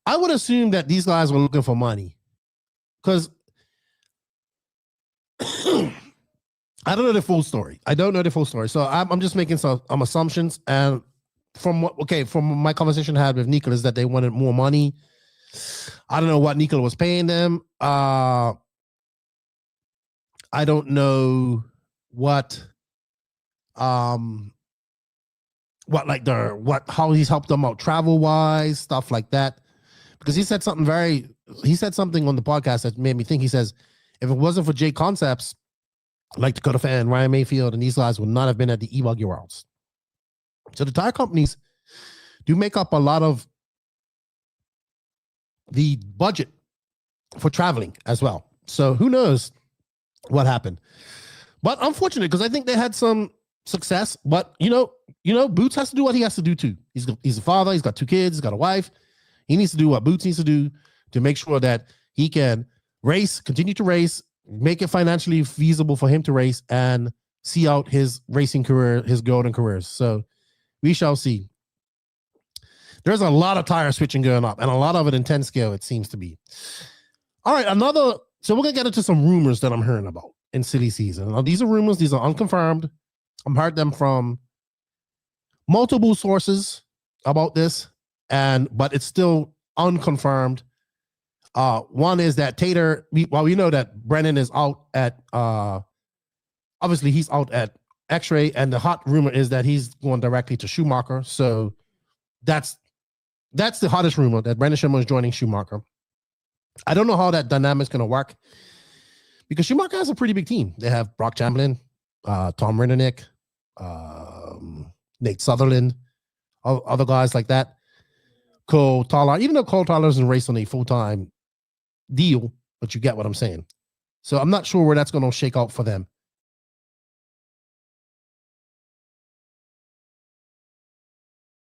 Speaker 1: I would assume that these guys were looking for money, because I don't know the full story. So I'm just making some assumptions, and from my conversation I had with Nicholas, that they wanted more money. I don't know what Nicola was paying them. I don't know how he's helped them out travel wise, stuff like that. Because he said something on the podcast that made me think. He says, if it wasn't for J Concepts, like Dakota Fan, Ryan Mayfield, and these guys would not have been at the E-Buggy Worlds. So the tire companies do make up a lot of the budget for traveling as well. So who knows what happened? But unfortunate, because I think they had some success. But Boots has to do what he has to do too. He's a father. He's got 2 kids. He's got a wife. He needs to do what Boots needs to do to make sure that he can race, continue to race, make it financially feasible for him to race, and see out his racing career, his golden careers. So we shall see. There's a lot of tire switching going up, and a lot of it in 10 scale, it seems to be. All right, so we're going to get into some rumors that I'm hearing about in silly season. Now, these are rumors. These are unconfirmed. I've heard them from multiple sources about this, but it's still unconfirmed. One is that Tater, we know that Brennan is out at, obviously he's out at X-Ray, and the hot rumor is that he's going directly to Schumacher. So that's the hottest rumor, that Brendan Schumacher is joining Schumacher. I don't know how that dynamic's going to work, because Schumacher has a pretty big team. They have Brock Chamberlain, Tom Rennick, Nate Sutherland, other guys like that. Cole Toller, even though Cole Toller doesn't race on a full-time deal, but you get what I'm saying. So I'm not sure where that's going to shake out for them.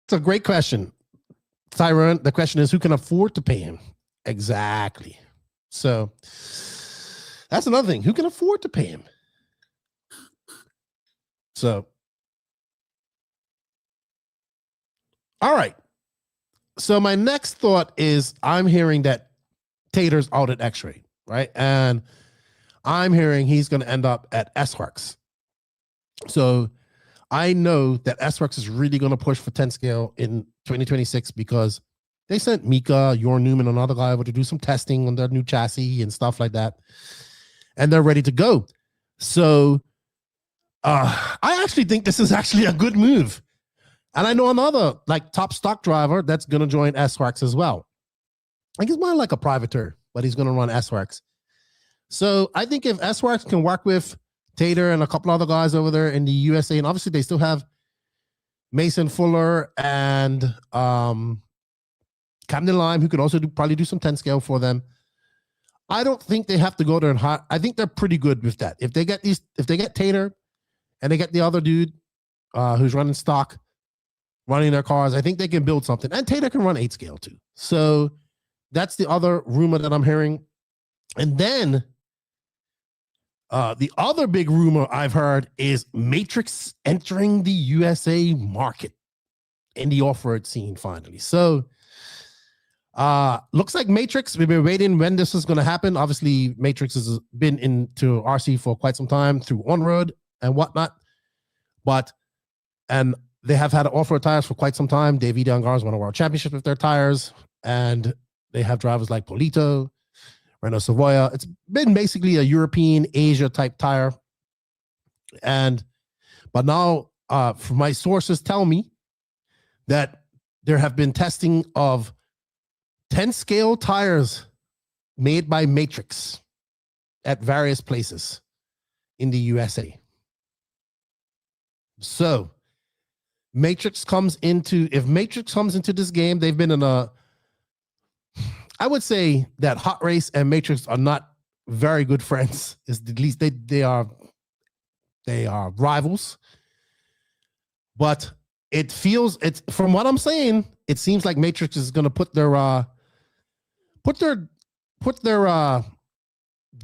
Speaker 1: It's a great question, Tyrone. The question is, who can afford to pay him? Exactly. So that's another thing. Who can afford to pay him? So, all right. So my next thought is, I'm hearing that Tater's out at X-Ray, right? And I'm hearing he's going to end up at S-Works. So I know that S-Works is really going to push for 10 scale in 2026, because they sent Mika, Jorn Newman, another guy over to do some testing on their new chassis and stuff like that. And they're ready to go. So I actually think this is actually a good move. And I know another top stock driver that's going to join S-Works as well. I think he's more like a privateer, but he's going to run S-Works. So I think if S-Works can work with Tater and a couple other guys over there in the USA, and obviously they still have Mason Fuller and Camden Lime, who could also probably do some 10 scale for them. I don't think they have to go there and hire. I think they're pretty good with that. If they get Tater and they get the other dude who's running stock, running their cars, I think they can build something. And Tater can run 8 scale too. So that's the other rumor that I'm hearing. And then the other big rumor I've heard is Matrix entering the USA market. in the off-road scene finally. So looks like Matrix, we've been waiting when this is going to happen. Obviously, Matrix has been into RC for quite some time through on-road and whatnot. And they have had off-road tires for quite some time. David Angars won a world championship with their tires. And they have drivers like Polito, Renault Savoia. It's been basically a European, Asia type tire. But now, from my sources tell me that there have been testing of 10 scale tires made by Matrix at various places in the USA. So if Matrix comes into this game, they've been in I would say that Hot Race and Matrix are not very good friends. At least they are rivals. But from what I'm saying, it seems like Matrix is going to put their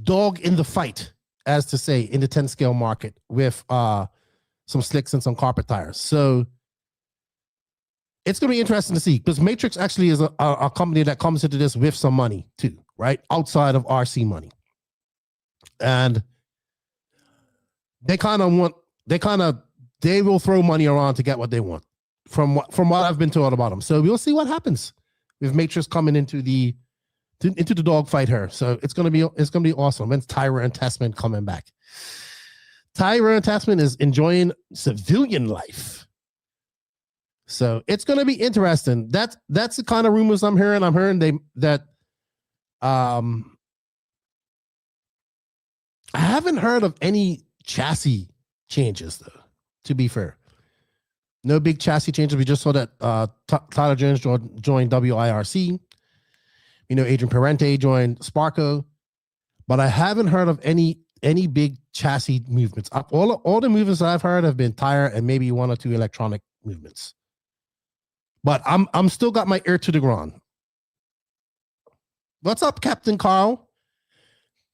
Speaker 1: dog in the fight, as to say, in the 10 scale market with some slicks and some carpet tires. So it's going to be interesting to see, because Matrix actually is a company that comes into this with some money too, right? Outside of RC money. And they will throw money around to get what they want from what I've been told about them. So we'll see what happens with Matrix coming into the dogfight here. So it's gonna be awesome. And Tyra and Tessman coming back. Tyra and Tessman is enjoying civilian life. So it's gonna be interesting. That's the kind of rumors I'm hearing. I'm hearing that I haven't heard of any chassis changes though, to be fair. No big chassis changes. We just saw that Tyler Jones joined WIRC. Adrian Parente joined Sparco, but I haven't heard of any big chassis movements. All the movements that I've heard have been tire and maybe one or two electronic movements. But I'm still got my ear to the ground. What's up, Captain Carl?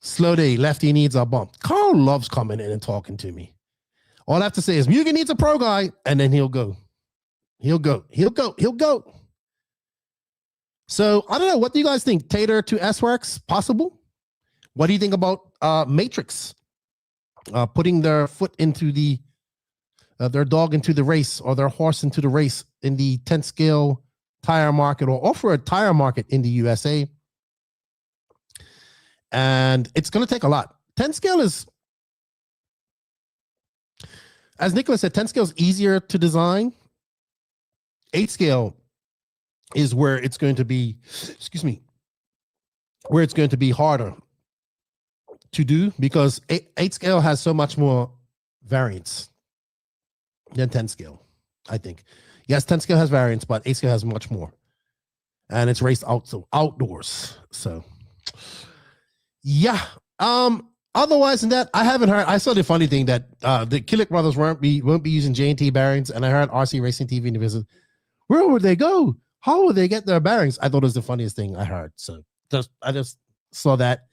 Speaker 1: Slow day. Lefty needs a bump. Carl loves coming in and talking to me. All I have to say is Mugen needs a pro guy, and then he'll go. So I don't know. What do you guys think? Tater to S-Works possible? What do you think about Matrix putting their foot into their dog into the race, or their horse into the race in the 10 scale tire market or off-road tire market in the USA? And it's going to take a lot. 10 scale is, as Nicholas said, 10 scale is easier to design. 8 scale is where it's going to be, where it's going to be harder to do, because 8 scale has so much more variance than 10 scale, I think. Yes, 10 scale has variance, but 8 scale has much more. And it's raced outdoors. So, yeah. Otherwise than that, I haven't heard. I saw the funny thing that the Killick brothers won't be using J&T bearings, and I heard RC Racing TV in the visit. Where would they go? How would they get their bearings? I thought it was the funniest thing I heard. So I just saw that.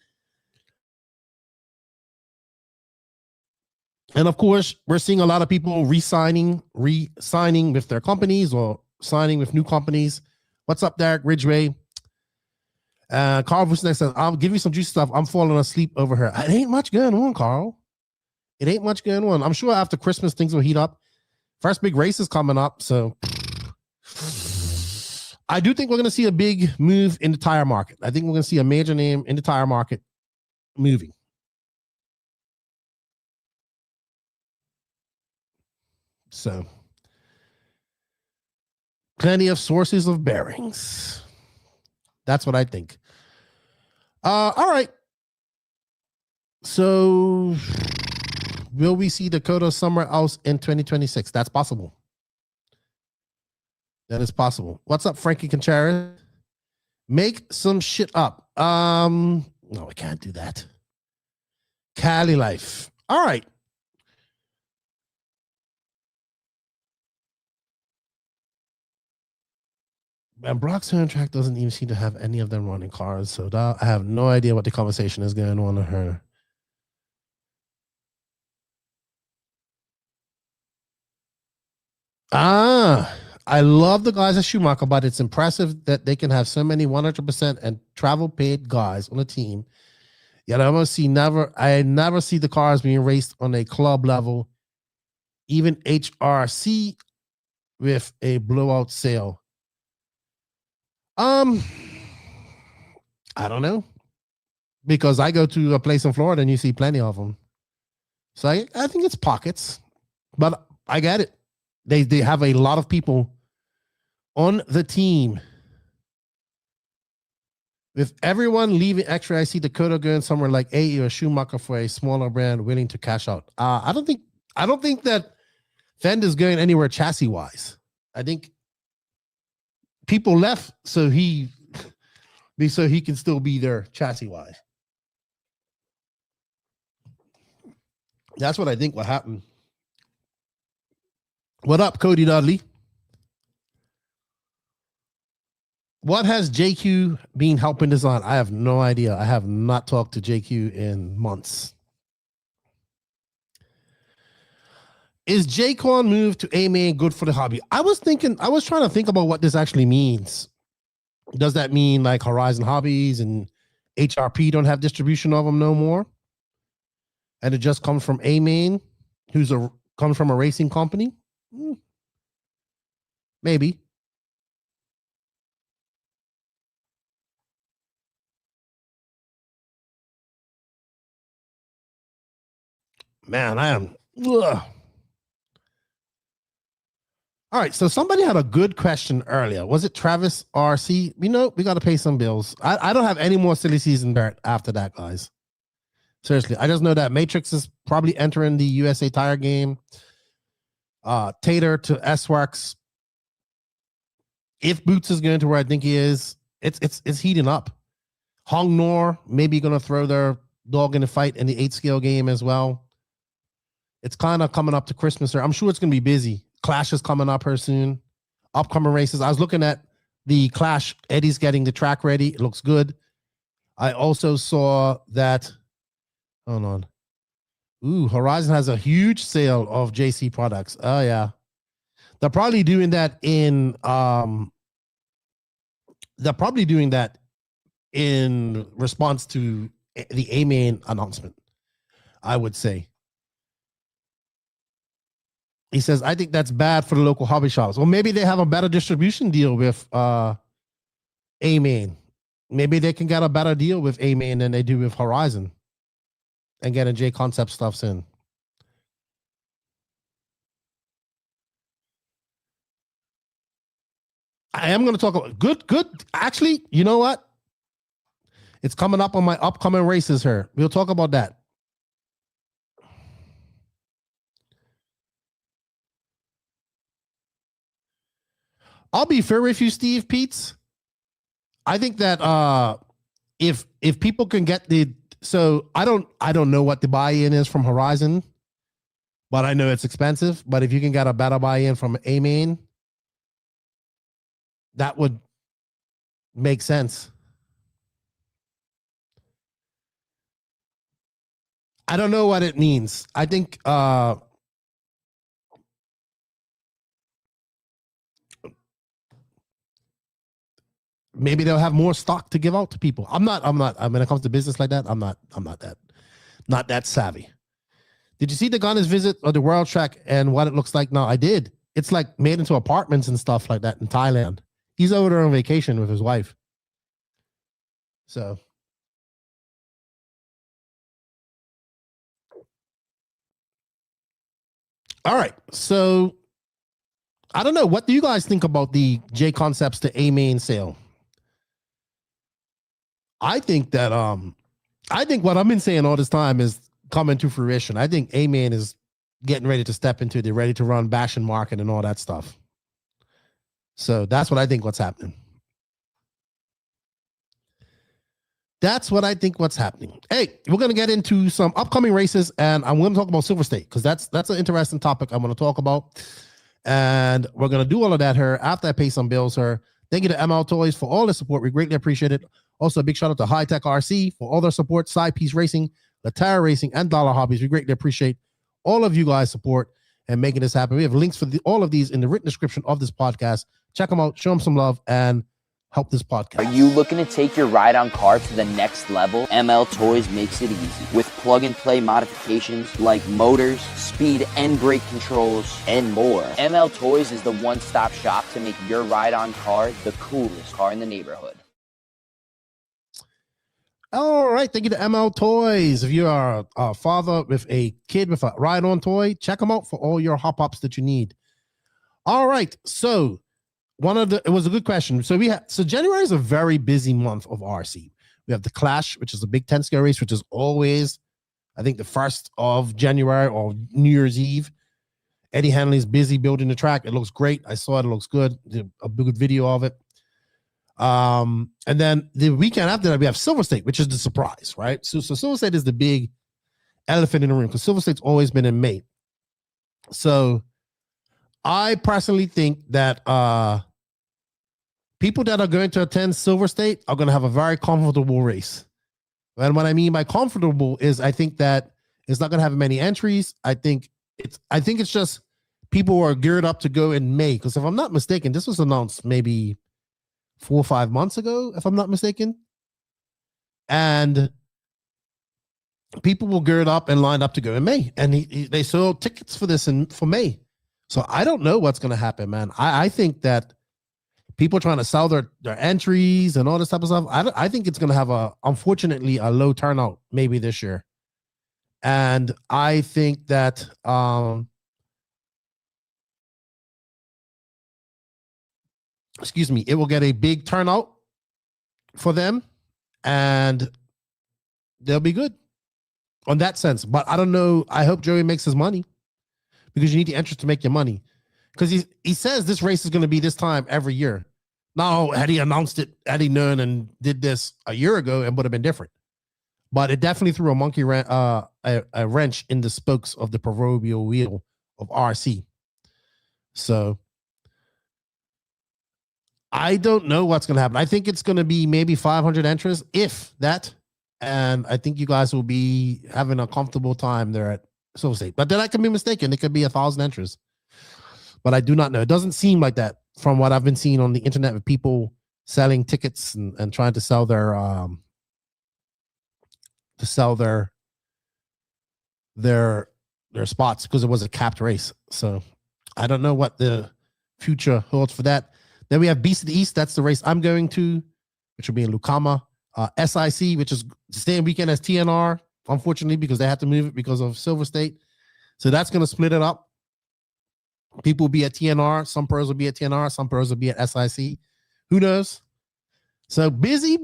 Speaker 1: And of course, we're seeing a lot of people re-signing with their companies or signing with new companies. What's up, Derek Ridgway? Carl Vucinic says, I'll give you some juicy stuff. I'm falling asleep over here. It ain't much going on, Carl. It ain't much going on. I'm sure after Christmas, things will heat up. First big race is coming up. So I do think we're going to see a big move in the tire market. I think we're going to see a major name in the tire market moving. So plenty of sources of bearings. That's what I think. All right. So will we see Dakota somewhere else in 2026? That's possible. That is possible. What's up, Frankie Contreras? Make some shit up. No, I can't do that. Cali life. All right. And Brock's turn track doesn't even seem to have any of them running cars, so I have no idea what the conversation is going on with her. I love the guys at Schumacher, but it's impressive that they can have so many 100% and travel paid guys on a team. Yet I never see the cars being raced on a club level, even HRC with a blowout sale. I don't know, because I go to a place in Florida and you see plenty of them. So I think it's pockets, but I get it. They have a lot of people on the team. With everyone leaving extra, I see Dakota going somewhere like AE or Schumacher for a smaller brand willing to cash out. I don't think that Fender's going anywhere chassis wise. I think people left so he can still be there chassis wise. That's what I think will happen. What up, Cody Dudley? What has JQ been helping design? I have no idea. I have not talked to JQ in months. Is J-Con move to A-Main good for the hobby? I was trying to think about what this actually means. Does that mean like Horizon Hobbies and HRP don't have distribution of them no more? And it just comes from A-Main, comes from a racing company? Maybe. Man, I am. Ugh. All right, so somebody had a good question earlier. Was it Travis RC? We got to pay some bills. I don't have any more silly season dirt after that, guys. Seriously, I just know that Matrix is probably entering the USA Tire game. Tater to S-Works. If Boots is going to where I think he is, it's heating up. Hong Nor maybe going to throw their dog in the fight in the 8-scale game as well. It's kind of coming up to Christmas here. I'm sure it's going to be busy. Clash is coming up here soon. Upcoming races. I was looking at the Clash. Eddie's getting the track ready. It looks good. I also saw that. Hold on. Ooh, Horizon has a huge sale of JC products. Oh, yeah. They're probably doing that in response to the A-Main announcement, I would say. He says, I think that's bad for the local hobby shops. Well, maybe they have a better distribution deal with A-Main. Maybe they can get a better deal with A-Main than they do with Horizon and getting J Concept stuffs in. I am going to talk about good. Actually, you know what? It's coming up on my upcoming races here. We'll talk about that. I'll be fair with you, Steve Peets. I think that if people can get I don't know what the buy-in is from Horizon, but I know it's expensive. But if you can get a better buy-in from A-Main, that would make sense. I don't know what it means. I think maybe they'll have more stock to give out to people. I'm not when it comes to business like that, I'm not that savvy. Did you see the Ghana's visit of the World Track and what it looks like now? I did. It's like made into apartments and stuff like that in Thailand. He's over there on vacation with his wife. So all right. So I don't know. What do you guys think about the J Concepts to A-Main sale? I think that I think what I've been saying all this time is coming to fruition. I think A-Main is getting ready to step into the ready to run bashing market and all that stuff. So that's what I think what's happening. That's what I think what's happening. Hey, we're going to get into some upcoming races, and I'm going to talk about Silver State because that's an interesting topic I'm going to talk about. And we're going to do all of that here after I pay some bills here. Thank you to ML Toys for all the support. We greatly appreciate it. Also, a big shout out to High Tech RC for all their support, Side Piece Racing, the Tire Racing, and Dollar Hobbies. We greatly appreciate all of you guys' support. and making this happen. We have links for all of these in the written description of this podcast. Check them out, show them some love, and help this podcast.
Speaker 9: Are you looking to take your ride-on car to the next level? ML Toys makes it easy with plug-and-play modifications like motors, speed and brake controls, and more. ML Toys is the one-stop shop to make your ride-on car the coolest car in the neighborhood.
Speaker 1: All right, thank you to ML Toys. If you are a father with a kid with a ride-on toy, check them out for all your hop-ups that you need. All right, so it was a good question. So January is a very busy month of RC. We have the Clash, which is a big 10 scale race, which is always, I think, the 1st of January or New Year's Eve. Eddie Hanley is busy building the track. It looks great. I saw it. It looks good. Did a good video of it. And then the weekend after that, we have Silver State, which is the surprise, right? So Silver State is the big elephant in the room because Silver State's always been in May. So I personally think that people that are going to attend Silver State are going to have a very comfortable race. And what I mean by comfortable is I think that it's not going to have many entries. I think it's just people who are geared up to go in May. Because if I'm not mistaken, this was announced maybe 4 or 5 months ago, if I'm not mistaken. And people will geared up and lined up to go in May. And they sold tickets for this for May. So I don't know what's going to happen, man. I think that people trying to sell their entries and all this type of stuff. I think it's going to have unfortunately a low turnout maybe this year. And I think that it will get a big turnout for them and they'll be good on that sense. But I don't know. I hope Joey makes his money because you need the interest to make your money. Because he says this race is going to be this time every year. Now, had he announced it, had he known and did this a year ago, it would have been different. But it definitely threw a wrench in the spokes of the proverbial wheel of RC. So I don't know what's going to happen. I think it's going to be maybe 500 entries, if that. And I think you guys will be having a comfortable time there at Silver State. But then I can be mistaken. It could be 1,000 entries. But I do not know. It doesn't seem like that from what I've been seeing on the internet with people selling tickets and trying to sell their spots because it was a capped race. So I don't know what the future holds for that. Then we have Beast of the East. That's the race I'm going to, which will be in Lucama. SIC, which is the same weekend as TNR, unfortunately, because they had to move it because of Silver State. So that's going to split it up. People will be at TNR. Some pros will be at TNR. Some pros will be at SIC. Who knows? So busy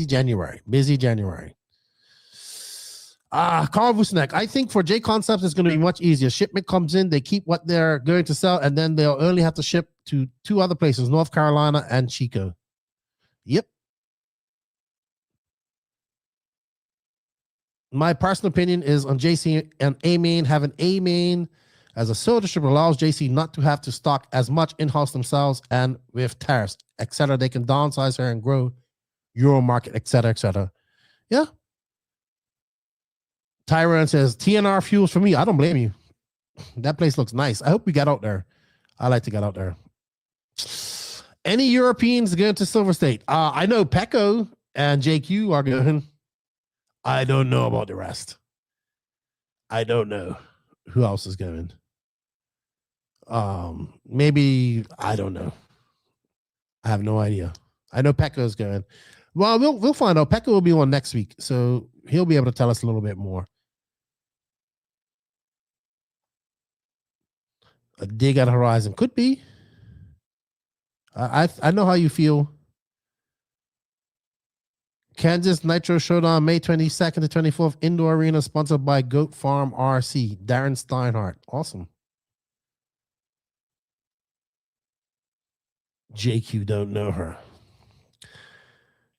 Speaker 1: January. Busy January. Carl Vucinic. I think for J Concepts, it's going to be much easier. Shipment comes in, they keep what they're going to sell, and then they'll only have to ship to 2 other places, North Carolina and Chico. Yep. My personal opinion is on JC and A-Main. Having A-Main as a sole distributor allows JC not to have to stock as much in-house themselves, and with tariffs, etc., they can downsize her and grow Euro market, etc., etc. Yeah. Tyrone says, TNR fuels for me. I don't blame you. That place looks nice. I hope we get out there. I like to get out there. Any Europeans going to Silver State? I know Pecco and JQ are going. I don't know about the rest. I don't know who else is going. Maybe, I don't know. I have no idea. I know Pecco is going. Well, we'll find out. Pecco will be on next week, so he'll be able to tell us a little bit more. A dig at Horizon could be. I know how you feel. Kansas Nitro Showdown, May 22nd to 24th, indoor arena, sponsored by Goat Farm RC. Darren Steinhardt. Awesome. JQ don't know her.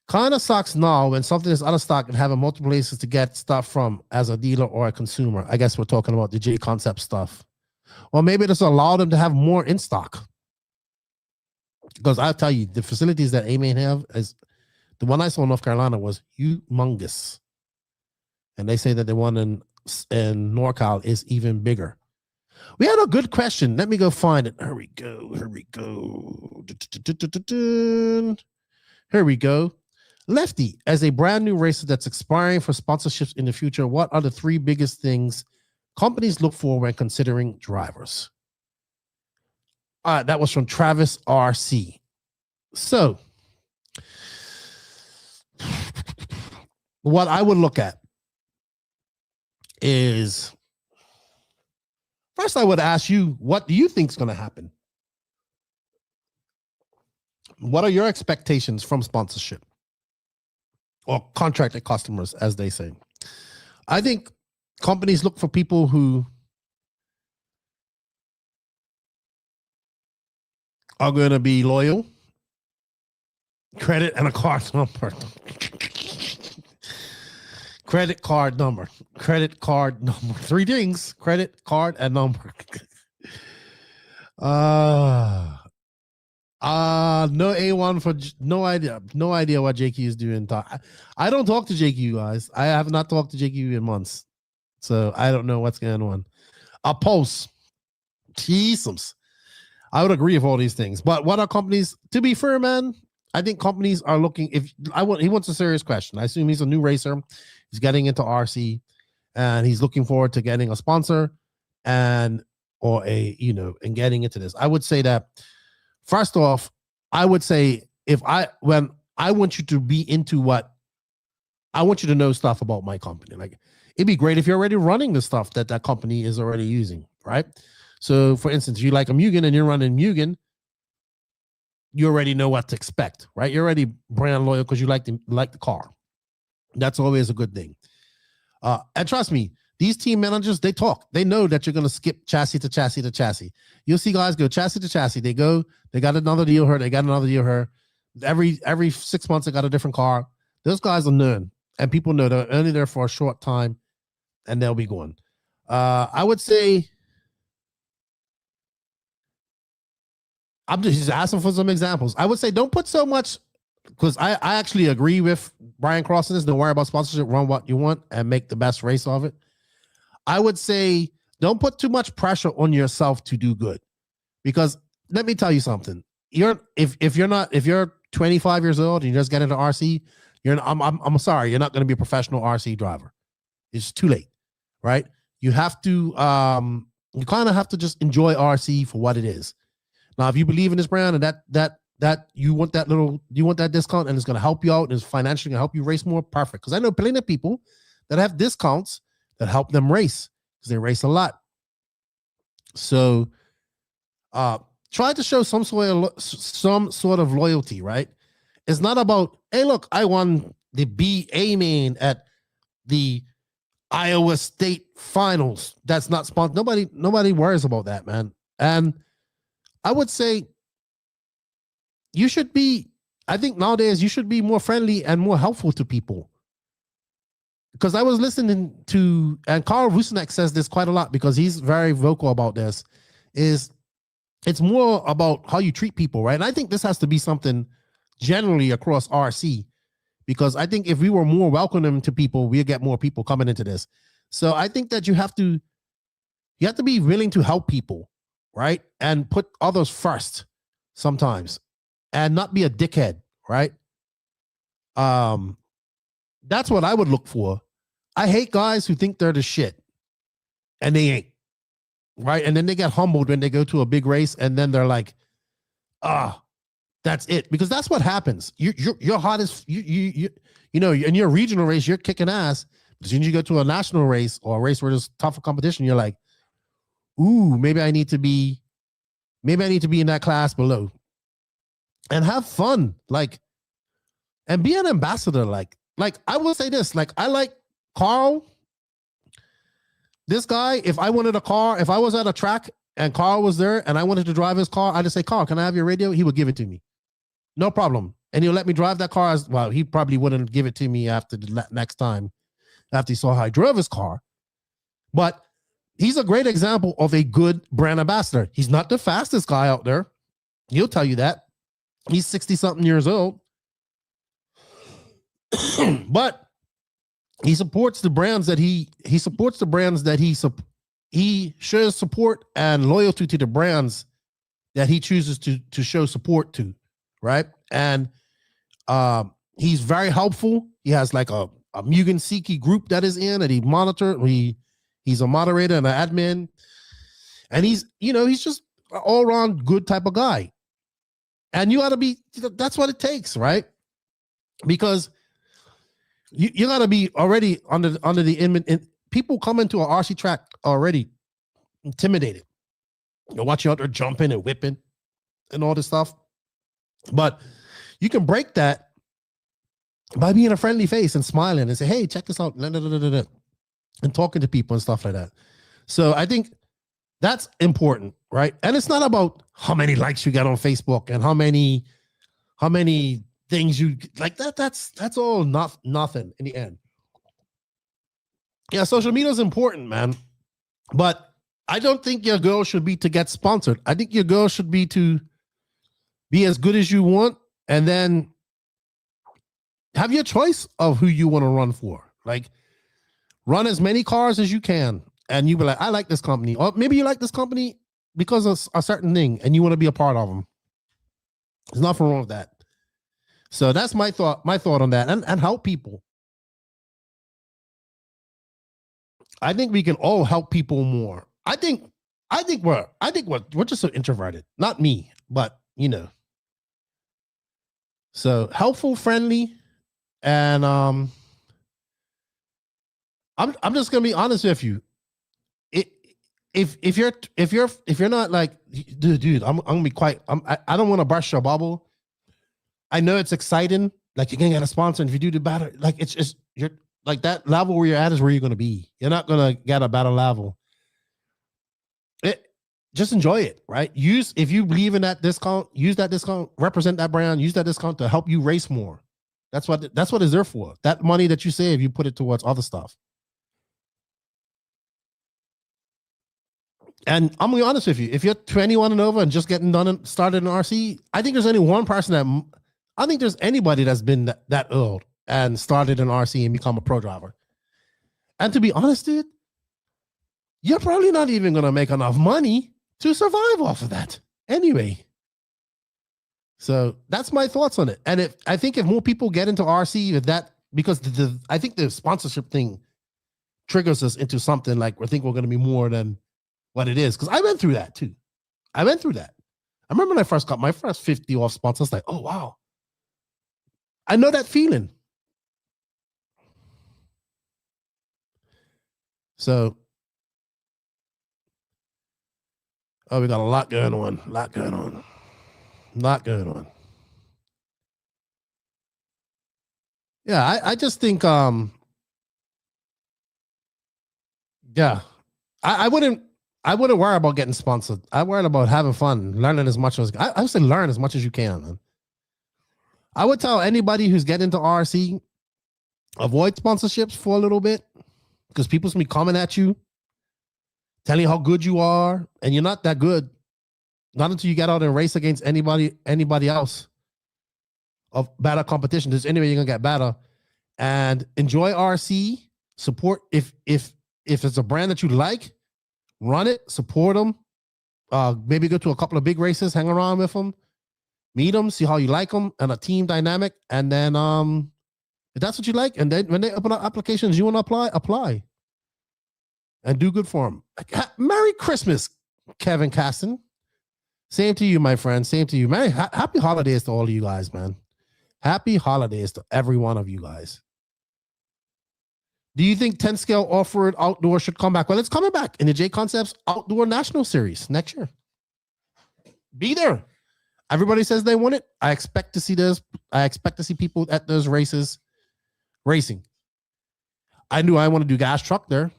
Speaker 1: Kind of sucks now when something is out of stock and having multiple places to get stuff from as a dealer or a consumer. I guess we're talking about the J Concept stuff. Or maybe just allow them to have more in stock. Because I'll tell you, the facilities that A-Main have, is the one I saw in North Carolina was humongous. And they say that the one in NorCal is even bigger. We had a good question. Let me go find it. Here we go. Here we go. Lefty, as a brand new racer that's expiring for sponsorships in the future, what are the 3 biggest things companies look for when considering drivers? That was from Travis RC. So, what I would look at is, first I would ask you, what do you think is going to happen? What are your expectations from sponsorship or contracted customers, as they say? I think companies look for people who are going to be loyal, credit and a card number. Credit card number. 3 things: credit, card, and number. No A1 for no idea what JQ is doing. I don't talk to JQ, guys. I have not talked to JQ in months, so I don't know what's going on. A post, Jesus. I would agree with all these things, but what are companies? To be fair, man, I think companies are looking. He wants a serious question. I assume he's a new racer. He's getting into RC, and he's looking forward to getting a sponsor and getting into this. I would say that, first off, I would say when I want you to be into what I want you to know stuff about my company. Like, it'd be great if you're already running the stuff that company is already using, right? So, for instance, if you like a Mugen and you're running Mugen, you already know what to expect, right? You're already brand loyal because you like the car. That's always a good thing. And trust me, these team managers, they talk. They know that you're going to skip chassis to chassis to chassis. You'll see guys go chassis to chassis. They got another deal here. They got another deal here. Every 6 months, they got a different car. Those guys are known, and people know they're only there for a short time, and they'll be going. I would say, I'm just asking for some examples. I would say don't put so much, because I actually agree with Brian Cross in this. Don't worry about sponsorship. Run what you want and make the best race of it. I would say don't put too much pressure on yourself to do good, because let me tell you something. If you're 25 years old and you just get into RC, I'm sorry, you're not going to be a professional RC driver. It's too late, right? You have to you kind of have to just enjoy RC for what it is. Now, if you believe in this brand and that you want that discount and it's going to help you out and it's financially going to help you race more, perfect. Because I know plenty of people that have discounts that help them race because they race a lot. So try to show some sort of loyalty, right? It's not about, hey, look, I won the BA main at the Iowa State Finals. That's not sponsored. Nobody worries about that, man. And I would say I think nowadays you should be more friendly and more helpful to people. Because I was listening to, and Carl Rusnak says this quite a lot because he's very vocal about this, is it's more about how you treat people, right? And I think this has to be something generally across RC, because I think if we were more welcoming to people, we'd get more people coming into this. So I think that you have to be willing to help people, right? And put others first sometimes and not be a dickhead, right? That's what I would look for. I hate guys who think they're the shit and they ain't, right? And then they get humbled when they go to a big race and then they're like, that's it. Because that's what happens. You're hot as, you know, in your regional race, you're kicking ass. But as soon as you go to a national race or a race where there's tougher competition, you're like, ooh, maybe I need to be in that class below. And have fun, and be an ambassador. Like I will say this, I like Carl. This guy, if I wanted a car, if I was at a track and Carl was there and I wanted to drive his car, I'd just say, Carl, can I have your radio? He would give it to me. No problem. And he'll let me drive that car as well. He probably wouldn't give it to me after the next time, after he saw how I drove his car. But he's a great example of a good brand ambassador. He's not the fastest guy out there. He'll tell you that. He's 60-something years old. But he supports the brands that he he shows support and loyalty to the brands that he chooses to show support to, right? And he's very helpful. He has like a Mugen Seiki group that is in, and he monitors. He's a moderator and an admin, and he's just an all-around good type of guy. And you got to be, that's what it takes, right? Because you got to be already under the people come into an RC track already intimidated. You watch you out there jumping and whipping and all this stuff. But you can break that by being a friendly face and smiling and say, hey, check this out, and talking to people and stuff like that. So I think that's important, right? And it's not about how many likes you get on Facebook and how many things you like. That's all nothing in the end. Yeah, social media is important, man. But I don't think your goal should be to get sponsored. I think your goal should be to be as good as you want, and then have your choice of who you want to run for. Like, run as many cars as you can, and you be like, I like this company. Or maybe you like this company because of a certain thing, and you want to be a part of them. There's nothing wrong with that. So that's my thought on that, and help people. I think we can all help people more. I think we're just so introverted. Not me, but So helpful, friendly, and I'm just gonna be honest with you. If you're not like, dude, I'm gonna be quite. I don't want to burst your bubble. I know it's exciting. Like, you're gonna get a sponsor, and if you do the better, like, it's just, you're like, that level where you're at is where you're gonna be. You're not gonna get a better level. Just enjoy it, right? If you believe in that discount, use that discount, represent that brand, use that discount to help you race more. That's what it's there for. That money that you save, you put it towards other stuff. And I'm gonna be honest with you, if you're 21 and over and just getting done and started in RC, I think there's only one person I think there's anybody that's been that old and started in RC and become a pro driver. And to be honest, dude, you're probably not even gonna make enough money to survive off of that anyway. So that's my thoughts on it. And I think if more people get into RC, because I think the sponsorship thing triggers us into something like, we think we're going to be more than what it is. Because I went through that too. I remember when I first got my first 50 off sponsors, like, oh wow, I know that feeling. So, oh, we got a lot going on. Yeah, I just think, I wouldn't worry about getting sponsored. I worry about having fun, learning as much as I would say, learn as much as you can, man. I would tell anybody who's getting into RC, avoid sponsorships for a little bit, because people's gonna be coming at you, telling you how good you are, and you're not that good. Not until you get out and race against anybody else of better competition. There's any way you're gonna get better. And enjoy RC. Support if it's a brand that you like, run it, support them. Maybe go to a couple of big races, hang around with them, meet them, see how you like them, and a team dynamic. And then if that's what you like, and then when they open up applications you want to apply. And do good for them. Merry Christmas, Kevin Caston. Same to you, my friend. Same to you. Happy holidays to all of you guys, man. Happy holidays to every one of you guys. Do you think 10 scale off-road outdoor should come back? Well, it's coming back in the J Concepts Outdoor National Series next year. Be there. Everybody says they want it. I expect to see this. I expect to see people at those races racing. I knew I want to do gas truck there.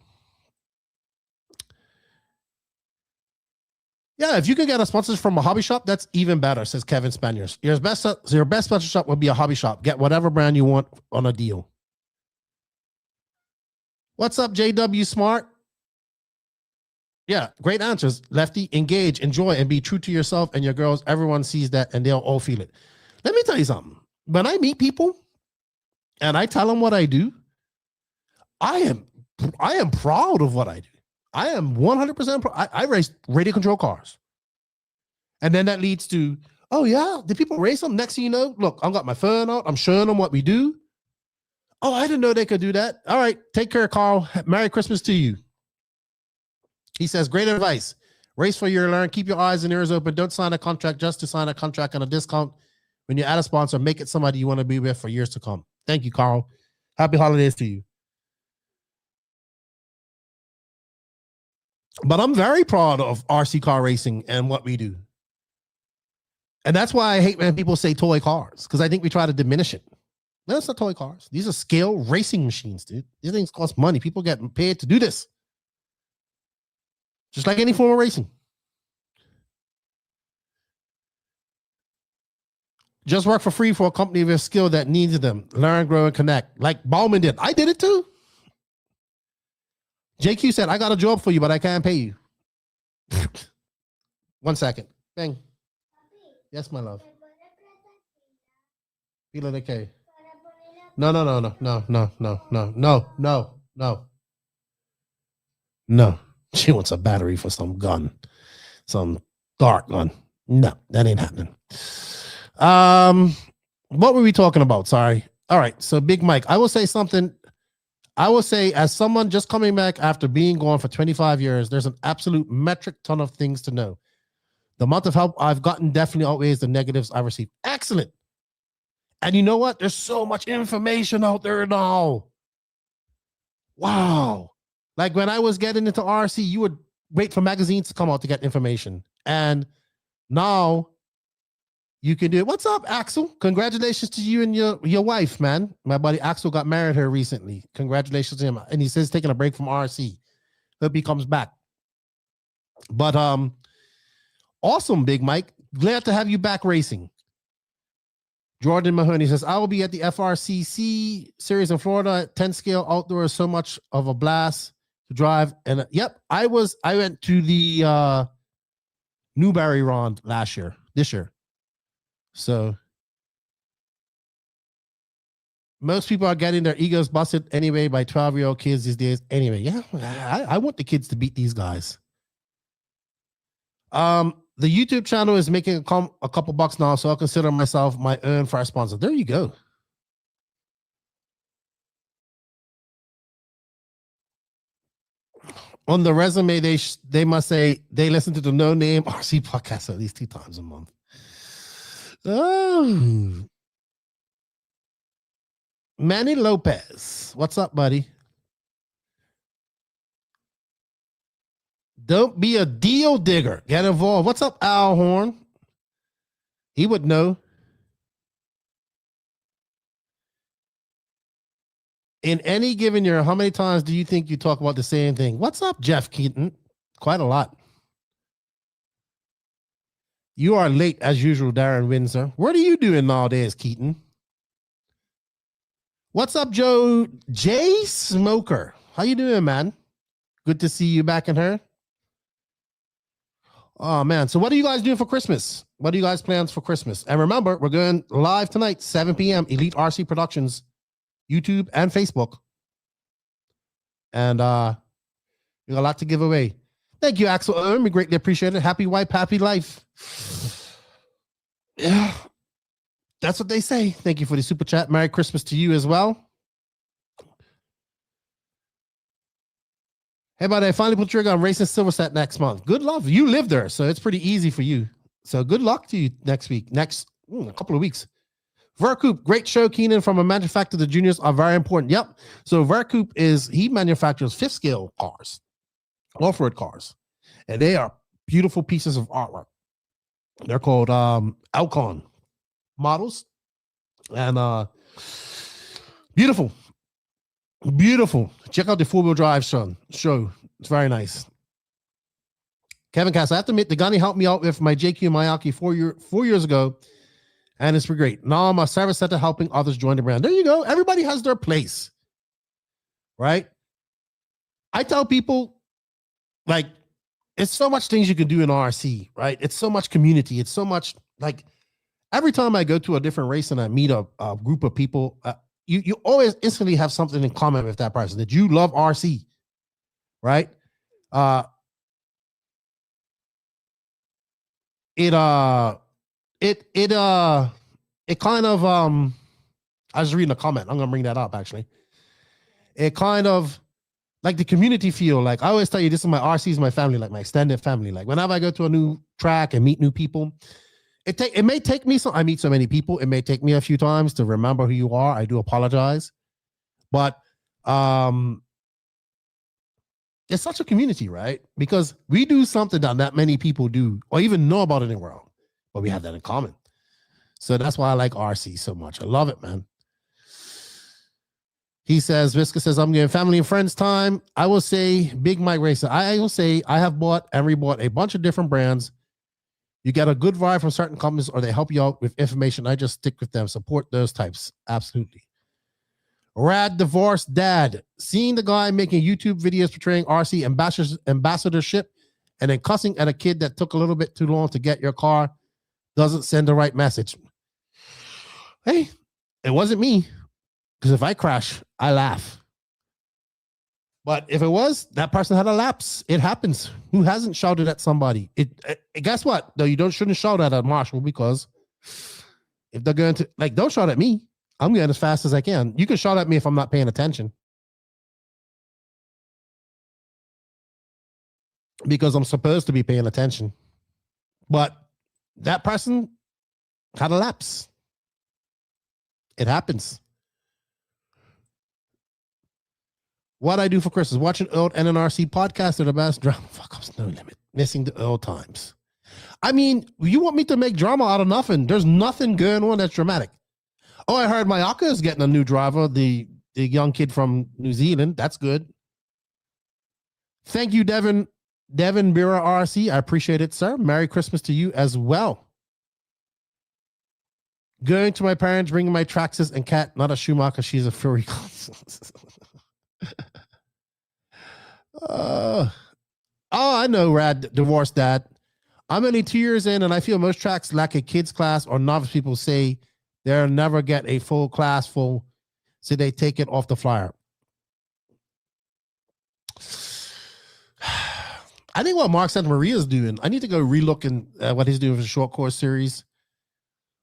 Speaker 1: Yeah, if you could get a sponsor from a hobby shop, that's even better, says Kevin Spaniers. Your best sponsor shop would be a hobby shop. Get whatever brand you want on a deal. What's up, JW Smart? Yeah, great answers, Lefty. Engage, enjoy, and be true to yourself and your girls. Everyone sees that, and they'll all feel it. Let me tell you something. When I meet people and I tell them what I do, I am proud of what I do. I am 100% pro. I race radio control cars. And then that leads to, oh yeah, did people race them? Next thing you know, look, I've got my phone out. I'm showing them what we do. Oh, I didn't know they could do that. All right, take care, Carl. Merry Christmas to you. He says, great advice. Race for your learn. Keep your eyes and ears open. Don't sign a contract just to sign a contract on a discount. When you add a sponsor, make it somebody you want to be with for years to come. Thank you, Carl. Happy holidays to you. But I'm very proud of RC car racing and what we do. And that's why I hate when people say toy cars, because I think we try to diminish it. No, it's not toy cars. These are scale racing machines, dude. These things cost money. People get paid to do this. Just like any form of racing. Just work for free for a company with skill that needs them. Learn, grow, and connect. Like Bauman did. I did it too. JQ said, I got a job for you, but I can't pay you. 1 second. Bang. Yes, my love. Pila de qué? No. No. She wants a battery for some gun. Some dark gun. No, that ain't happening. What were we talking about? Sorry. All right. So Big Mike, I will say something. I will say, as someone just coming back after being gone for 25 years, there's an absolute metric ton of things to know. The amount of help I've gotten definitely outweighs the negatives I've received. Excellent. And you know what? There's so much information out there now. Wow. Like when I was getting into RC, you would wait for magazines to come out to get information. And now you can do it. What's up, Axel? Congratulations to you and your wife, man. My buddy Axel got married here recently. Congratulations to him. And he says he's taking a break from RC. Hope he comes back. But awesome, Big Mike. Glad to have you back racing. Jordan Mahoney says, I will be at the FRCC series in Florida. 10 scale outdoor is so much of a blast to drive. And yep, I went to the Newberry Round this year. So most people are getting their egos busted anyway by 12-year-old kids these days. Anyway, yeah, I want the kids to beat these guys. The YouTube channel is making a couple bucks now, so I'll consider myself my own first sponsor. There you go. On the resume, they must say they listen to the No Name RC podcast at least 2 times a month. Oh, Manny Lopez, what's up, buddy? Don't be a deal digger. Get involved. What's up, Al Horn? He would know. In any given year, how many times do you think you talk about the same thing? What's up, Jeff Keaton? Quite a lot. You are late as usual, Darren Windsor. What are you doing nowadays, Keaton? What's up, Joe J. Smoker? How you doing, man? Good to see you back in here. Oh, man. So what are you guys doing for Christmas? What are you guys' plans for Christmas? And remember, we're going live tonight, 7 p.m., Elite RC Productions, YouTube and Facebook. And we got a lot to give away. Thank you, Axel. We greatly appreciate it. Happy wife, happy life. Yeah, that's what they say. Thank you for the super chat. Merry Christmas to you as well. Hey, buddy, I finally put trigger on racing Silverset next month. Good luck. You live there, so it's pretty easy for you. So good luck to you next week. A couple of weeks. Vercoop, great show, Keenan. From a manufacturer, the juniors are very important. Yep. So Vercoop he manufactures 5th scale cars, off-road cars, and they are beautiful pieces of artwork. They're called Alcon models, and beautiful. Check out the 4-wheel drive show. It's very nice. Kevin Cass, I have to admit, the Gunny helped me out with my JQ Mayaki 4 years ago, and it's pretty great. Now I'm a service center helping others join the brand. There you go. Everybody has their place, right? I tell people, like, it's so much things you can do in RC, right? It's so much community. It's so much, like, every time I go to a different race and I meet a group of people, you always instantly have something in common with that person, that you love RC, right? Uh, it kind of I was reading a comment. I'm gonna bring that up actually. It kind of like the community feel. Like I always tell you, this is my RC is my family, like my extended family. Like whenever I go to a new track and meet new people, it may take me I meet so many people. It may take me a few times to remember who you are. I do apologize, but it's such a community, right? Because we do something that not many people do or even know about it in the world, but we have that in common. So that's why I like RC so much. I love it, man. He says, Visca says, I'm getting family and friends time. I will say Big Mike Racer. I will say I have bought and rebought a bunch of different brands. You get a good vibe from certain companies or they help you out with information. I just stick with them. Support those types. Absolutely. Rad Divorced Dad. Seeing the guy making YouTube videos portraying RC ambassadorship and then cussing at a kid that took a little bit too long to get your car doesn't send the right message. Hey, it wasn't me. Because if I crash, I laugh. But if it was, that person had a lapse. It happens. Who hasn't shouted at somebody? Guess what? No, you shouldn't shout at a marshal because if they're going to, like, don't shout at me. I'm going as fast as I can. You can shout at me if I'm not paying attention. Because I'm supposed to be paying attention. But that person had a lapse. It happens. What I do for Christmas, watching old NNRC podcasts are the best drama. Fuck ups, no limit. Missing the old times. I mean, you want me to make drama out of nothing? There's nothing going on that's dramatic. Oh, I heard Mayaka is getting a new driver, the young kid from New Zealand. That's good. Thank you, Devin Bira RC. I appreciate it, sir. Merry Christmas to you as well. Going to my parents, bringing my Traxxas and cat, not a Schumacher. She's a furry. I know, Rad Divorced Dad. I'm only 2 years in, and I feel most tracks lack a kids class or novice people say they'll never get a full class full, so they take it off the flyer. I think what Mark Santa Maria is doing, I need to go relook at what he's doing for the short course series.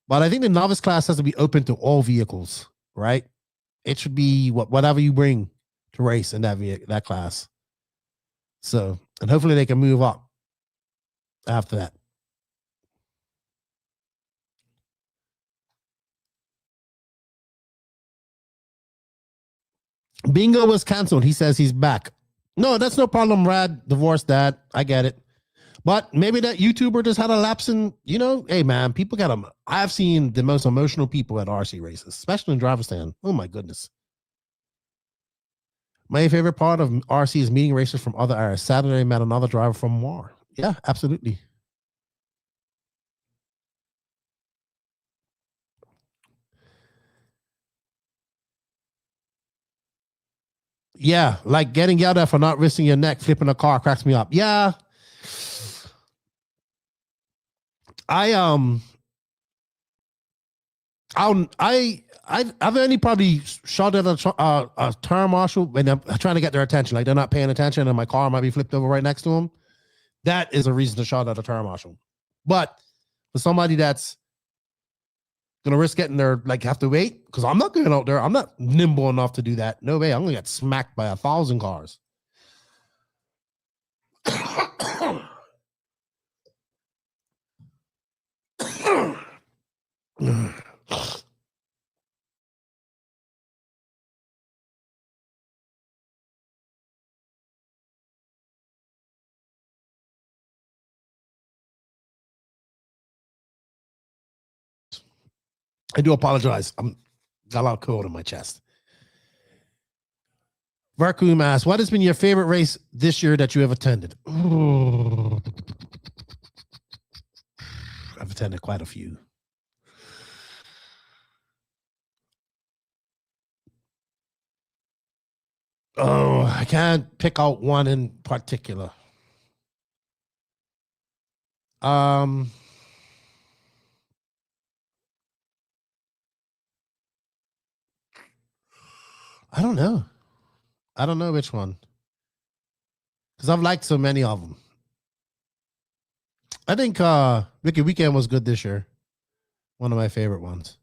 Speaker 1: But I think the novice class has to be open to all vehicles, right? It should be whatever you bring to race in that class. So, and hopefully they can move up after that. Bingo was canceled. He says he's back. No, that's no problem, Rad. Divorced Dad. I get it. But maybe that YouTuber just had a lapse in, hey, man, people got them. I've seen the most emotional people at RC races, especially in driver stand. Oh, my goodness. My favorite part of RC is meeting racers from other areas. Saturday, I met another driver from Mar. Yeah, absolutely. Yeah, like getting yelled at for not risking your neck, flipping a car cracks me up. Yeah. I've only probably shot at a turn marshal when I'm trying to get their attention. Like they're not paying attention and my car might be flipped over right next to them. That is a reason to shot at a turn marshal. But for somebody that's going to risk getting there, like have to wait, because I'm not going out there. I'm not nimble enough to do that. No way. I'm going to get smacked by 1,000 cars. I do apologize. I'm got a lot of cold in my chest. Vacuum asks, what has been your favorite race this year that you have attended? I've attended quite a few. Oh, I can't pick out one in particular. I don't know. I don't know which one. because I've liked so many of them. I think Wicked Weekend was good this year. One of my favorite ones.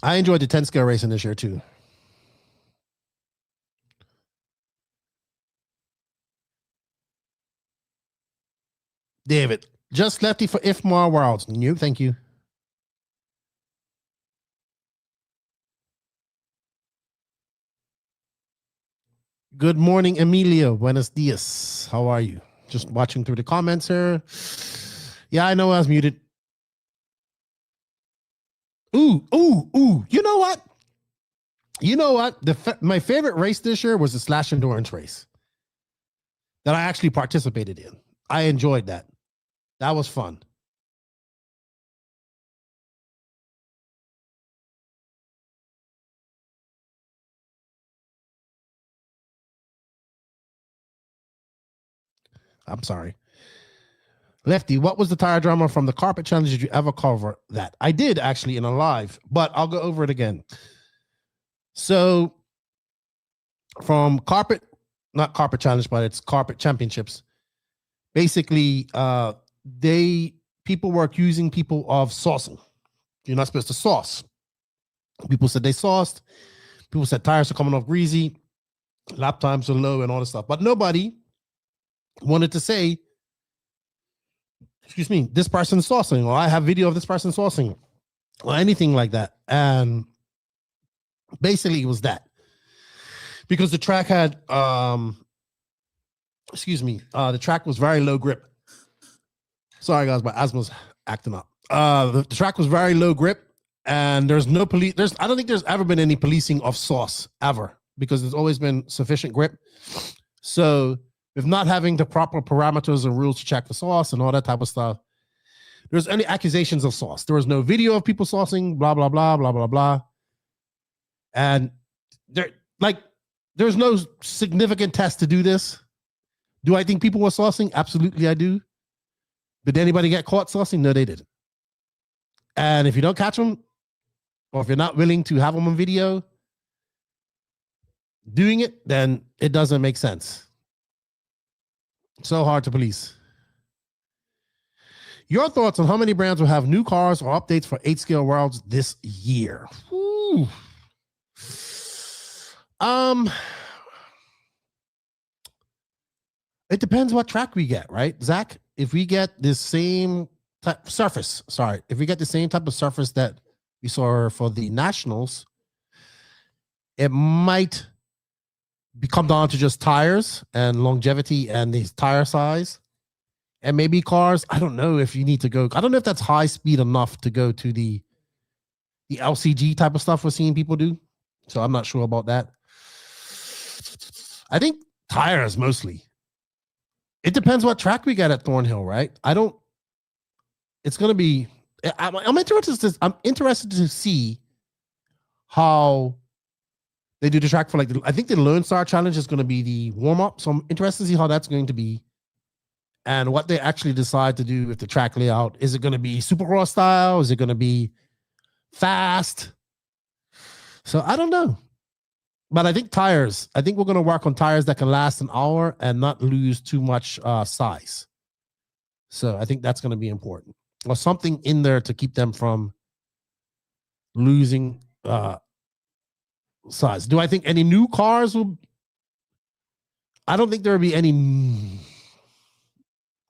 Speaker 1: I enjoyed the 10 scale racing this year too. David, just Lefty for if more worlds. No, thank you. Good morning, Emilio. Buenos dias. How are you? Just watching through the comments here. Yeah, I know I was muted. Ooh. You know what? My favorite race this year was the Slash Endurance race that I actually participated in. I enjoyed that. That was fun. I'm sorry. Lefty, what was the tire drama from the carpet challenge? Did you ever cover that? I did actually in a live, but I'll go over it again. So from not carpet challenge, but it's carpet championships. Basically, people were accusing people of saucing. You're not supposed to sauce. People said they sauced. People said tires are coming off greasy, lap times are low, and all this stuff. But nobody wanted to say, excuse me, this person's saucing, or I have video of this person saucing, or anything like that. And basically, it was that. Because the track had, the track was very low grip. Sorry, guys, my asthma's acting up. The track was very low grip, and there's no police. I don't think there's ever been any policing of sauce ever, because there's always been sufficient grip. So, with not having the proper parameters and rules to check for sauce and all that type of stuff, there's any accusations of sauce. There was no video of people saucing, blah, blah, blah, blah, blah, blah. And there's no significant test to do this. Do I think people were saucing? Absolutely, I do. Did anybody get caught saucing? No, they didn't. And if you don't catch them, or if you're not willing to have them on video doing it, then it doesn't make sense. So hard to police. Your thoughts on how many brands will have new cars or updates for 8 scale worlds this year? Ooh. It depends what track we get, right, Zach? If we get the same surface of surface that we saw for the Nationals, it might come down to just tires and longevity and the tire size, and maybe cars. I don't know if you need to go. I don't know if that's high speed enough to go to the LCG type of stuff we're seeing people do. So I'm not sure about that. I think tires mostly. It depends what track we get at Thornhill, right? It's going to be. I'm interested to see how they do the track for I think the Lone Star Challenge is going to be the warm-up. So I'm interested to see how that's going to be and what they actually decide to do with the track layout. Is it going to be Supercross style? Is it going to be fast? So I don't know. But I think tires. I think we're going to work on tires that can last an hour and not lose too much size. So I think that's going to be important. Or something in there to keep them from losing size. Do I think any new cars will? I don't think there will be any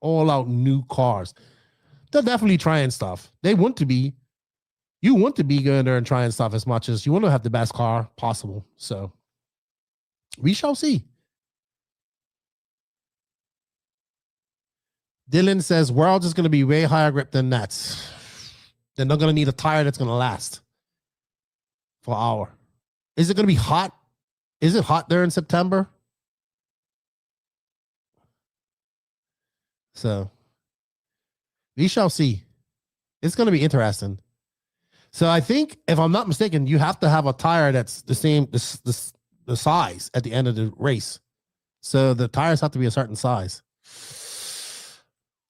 Speaker 1: all-out new cars. They're definitely trying stuff. They want to be. You want to be going there and trying stuff as much as you want to have the best car possible. So we shall see. Dylan says Worlds is going to be way higher grip than Nats. Then they're going to need a tire that's going to last for an hour. Is it going to be hot? Is it hot there in September? So we shall see. It's going to be interesting. So I think, if I'm not mistaken, you have to have a tire that's the same, the size at the end of the race. So the tires have to be a certain size.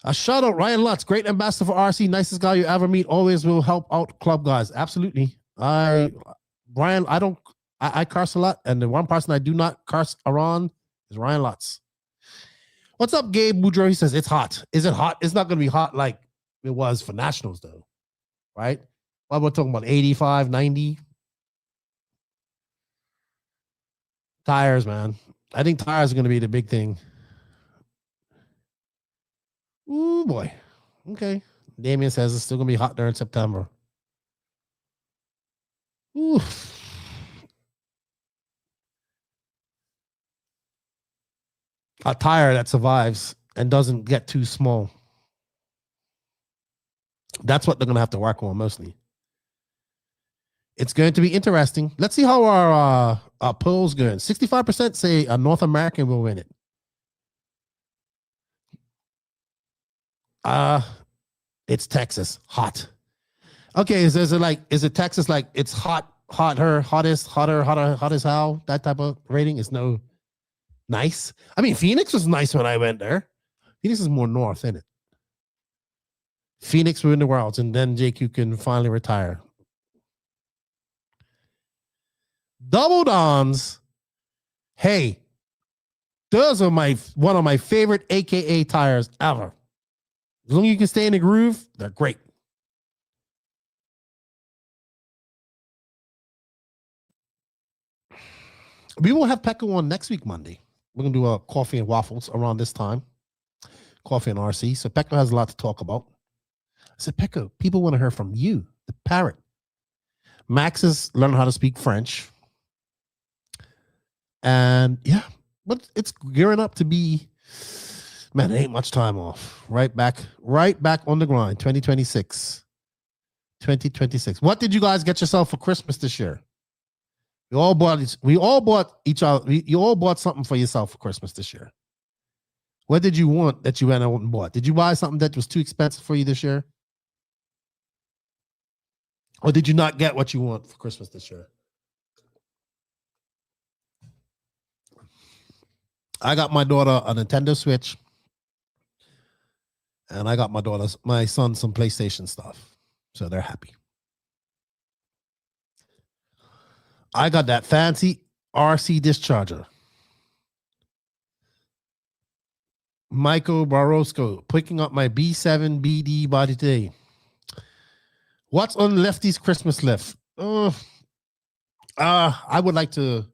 Speaker 1: A shout out, Ryan Lutz, great ambassador for RC, nicest guy you ever meet, always will help out club guys. Absolutely. Brian, I don't I curse a lot, and the one person I do not curse around is Ryan Lutz. What's up, Gabe Boudreaux? He says, it's hot. Is it hot? It's not going to be hot like it was for Nationals, though, right? Well, we're talking about 85, 90. Tires, man. I think tires are going to be the big thing. Ooh, boy. Okay. Damien says it's still going to be hot there in September. Ooh. A tire that survives and doesn't get too small. That's what they're going to have to work on mostly. It's going to be interesting. Let's see how our polls going. 65% say a North American will win it. It's Texas. Hot. Okay, is it Texas like it's hot, hottest how? That type of rating is no nice. I mean, Phoenix was nice when I went there. Phoenix is more north, isn't it? Phoenix will win the Worlds, and then JQ can finally retire. Double Dons. Hey, those are one of my favorite AKA tires ever. As long as you can stay in the groove, they're great. We will have Pekka on next week, Monday. We're going to do a coffee and waffles around this time. Coffee and RC. So Pekka has a lot to talk about. I said, Pekka, people want to hear from you, the parrot. Max is learning how to speak French. And yeah, but it's gearing up to be, man, it ain't much time off. Right back on the grind. 2026. What did you guys get yourself for Christmas this year? You all bought something for yourself for Christmas this year. What did you want that you went out and bought? Did you buy something that was too expensive for you this year? Or did you not get what you want for Christmas this year? I got my daughter a Nintendo Switch. And I got my son some PlayStation stuff. So they're happy. I got that fancy RC discharger. Michael Barosco picking up my B7 BD body today. What's on Lefty's Christmas list? I would like to.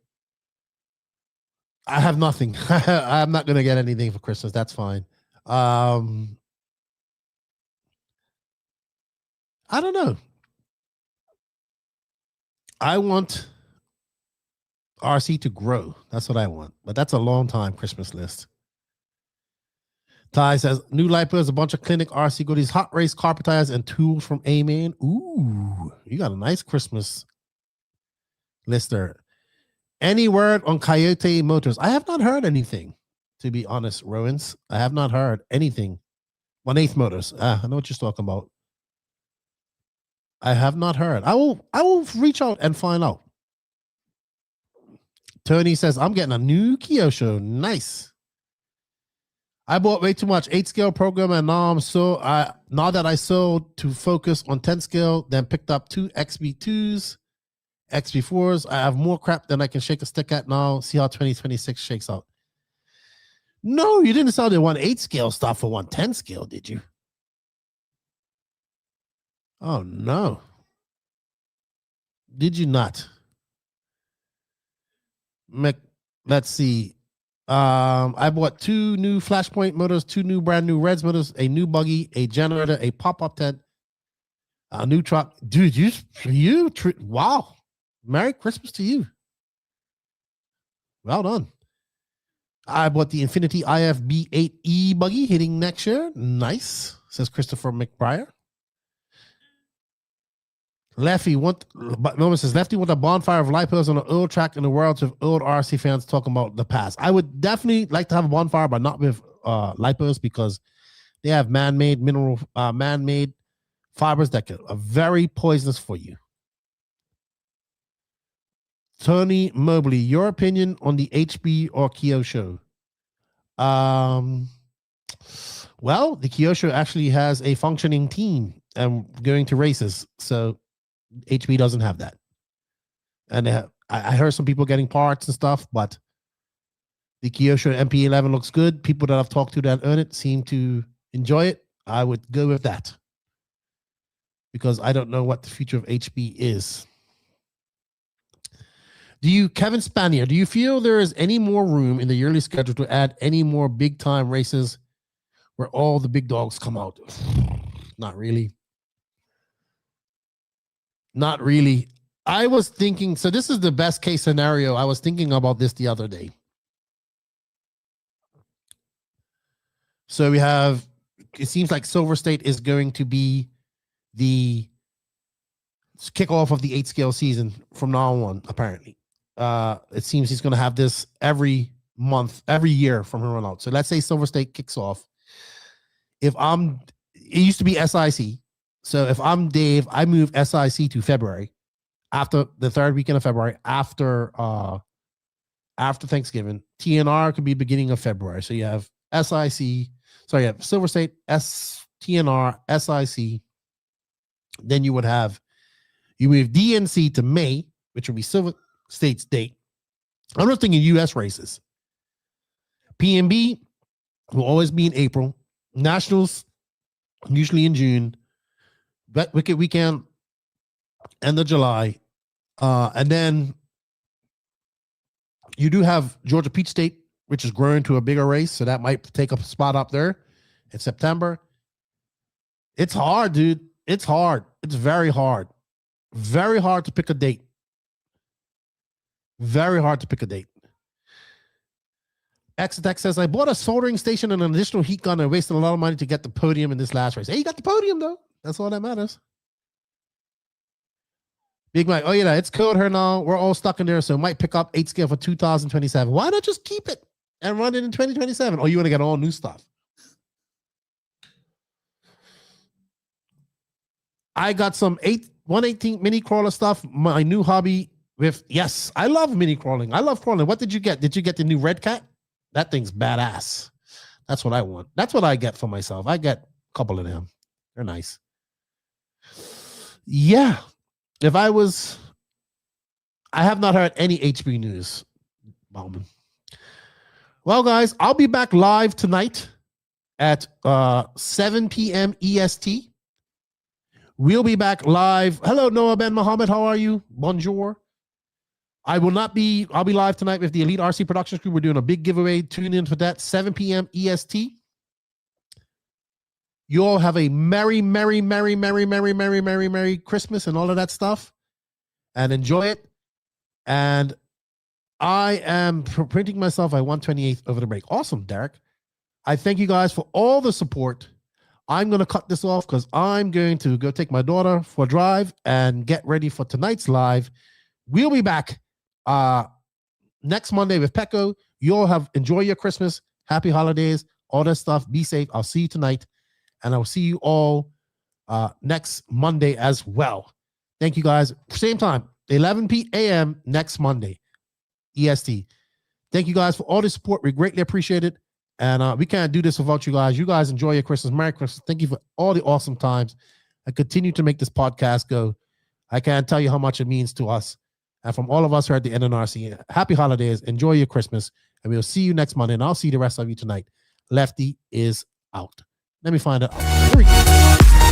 Speaker 1: I have nothing. I'm not going to get anything for Christmas. That's fine. I don't know. I want RC to grow. That's what I want. But that's a long time Christmas list. Ty says, new lipers, a bunch of clinic RC goodies, hot race carpet tires, and tools from A-Man. Ooh, you got a nice Christmas list there. Any word on Coyote Motors? I have not heard anything, to be honest, Rowans. I have not heard anything. 1/8 Motors. I know what you're talking about. I have not heard. I will reach out and find out. Tony says, I'm getting a new Kyosho. Nice. I bought way too much 8-scale program, and now that I sold to focus on 10 scale, then picked up 2 XB2s, XB4s. I have more crap than I can shake a stick at now. See how 2026 shakes out. No, you didn't sell the 1/8 scale stuff for 1/10 scale, did you? Oh no. Did you not? Let's see. I bought 2 new Flashpoint motors, 2 new brand new Reds motors, a new buggy, a generator, a pop-up tent, a new truck. Dude, wow. Merry Christmas to you. Well done. I bought the Infinity IFB8 E-Buggy hitting next year. Nice, says Christopher McBriar. Lefty want a bonfire of lipos on an old track in the world with old RC fans talking about the past. I would definitely like to have a bonfire, but not with lipos, because they have man-made fibers that are very poisonous for you. Tony Mobley, your opinion on the HB or Kyosho? Well, the Kyosho actually has a functioning team and going to races, so HB doesn't have that. And I heard some people getting parts and stuff, but the Kyosho MP11 looks good. People that I've talked to that earn it seem to enjoy it. I would go with that because I don't know what the future of HB is. Kevin Spanier, do you feel there is any more room in the yearly schedule to add any more big time races where all the big dogs come out? Not really. Not really. I was thinking, so this is the best case scenario. I was thinking about this the other day. So we have, it seems like Silver State is going to be the kickoff of the 8-scale season from now on, apparently. It seems he's going to have this every month, every year from here on out. So let's say Silver State kicks off. It used to be SIC. So if I'm Dave, I move SIC to February, after the third weekend of February, after Thanksgiving. TNR could be beginning of February. So you have SIC. So you have Silver State, TNR, SIC. Then you move DNC to May, which will be Silver State's date. I'm not thinking U.S. races. PNB will always be in April. Nationals usually in June. Wicked weekend, end of July. And then you do have Georgia Peach State, which is growing to a bigger race. So that might take a spot up there in September. It's hard, dude. It's hard. It's very hard. Very hard to pick a date. Very hard to pick a date. Exatech says, I bought a soldering station and an additional heat gun and wasted a lot of money to get the podium in this last race. Hey, you got the podium, though. That's all that matters. Big Mike, oh yeah, it's cold here now. We're all stuck in there, so it might pick up 8 scale for 2027. Why not just keep it and run it in 2027? Or you want to get all new stuff? I got some 118 mini crawler stuff. My new hobby with, yes, I love mini crawling. I love crawling. What did you get? Did you get the new Red Cat? That thing's badass. That's what I want. That's what I get for myself. I get a couple of them. They're nice. Yeah. If I have not heard any HB news, Bauman. Well, guys, I'll be back live tonight at 7 p.m. EST. We'll be back live. Hello, Noah Ben Mohammed. How are you? Bonjour. I'll be live tonight with the Elite RC Productions crew. We're doing a big giveaway. Tune in for that. 7 p.m. EST. You all have a merry Christmas and all of that stuff. And enjoy it. And I am printing myself at 128th over the break. Awesome, Derek. I thank you guys for all the support. I'm going to cut this off because I'm going to go take my daughter for a drive and get ready for tonight's live. We'll be back next Monday with Pecco. You all enjoy your Christmas. Happy holidays. All that stuff. Be safe. I'll see you tonight. And I'll see you all next Monday as well. Thank you, guys. Same time, 11 p.m. next Monday, EST. Thank you, guys, for all the support. We greatly appreciate it. And we can't do this without you guys. You guys enjoy your Christmas. Merry Christmas. Thank you for all the awesome times. And continue to make this podcast go. I can't tell you how much it means to us. And from all of us here at the NNRC, happy holidays. Enjoy your Christmas. And we'll see you next Monday. And I'll see the rest of you tonight. Lefty is out. Let me find it out. Here we go.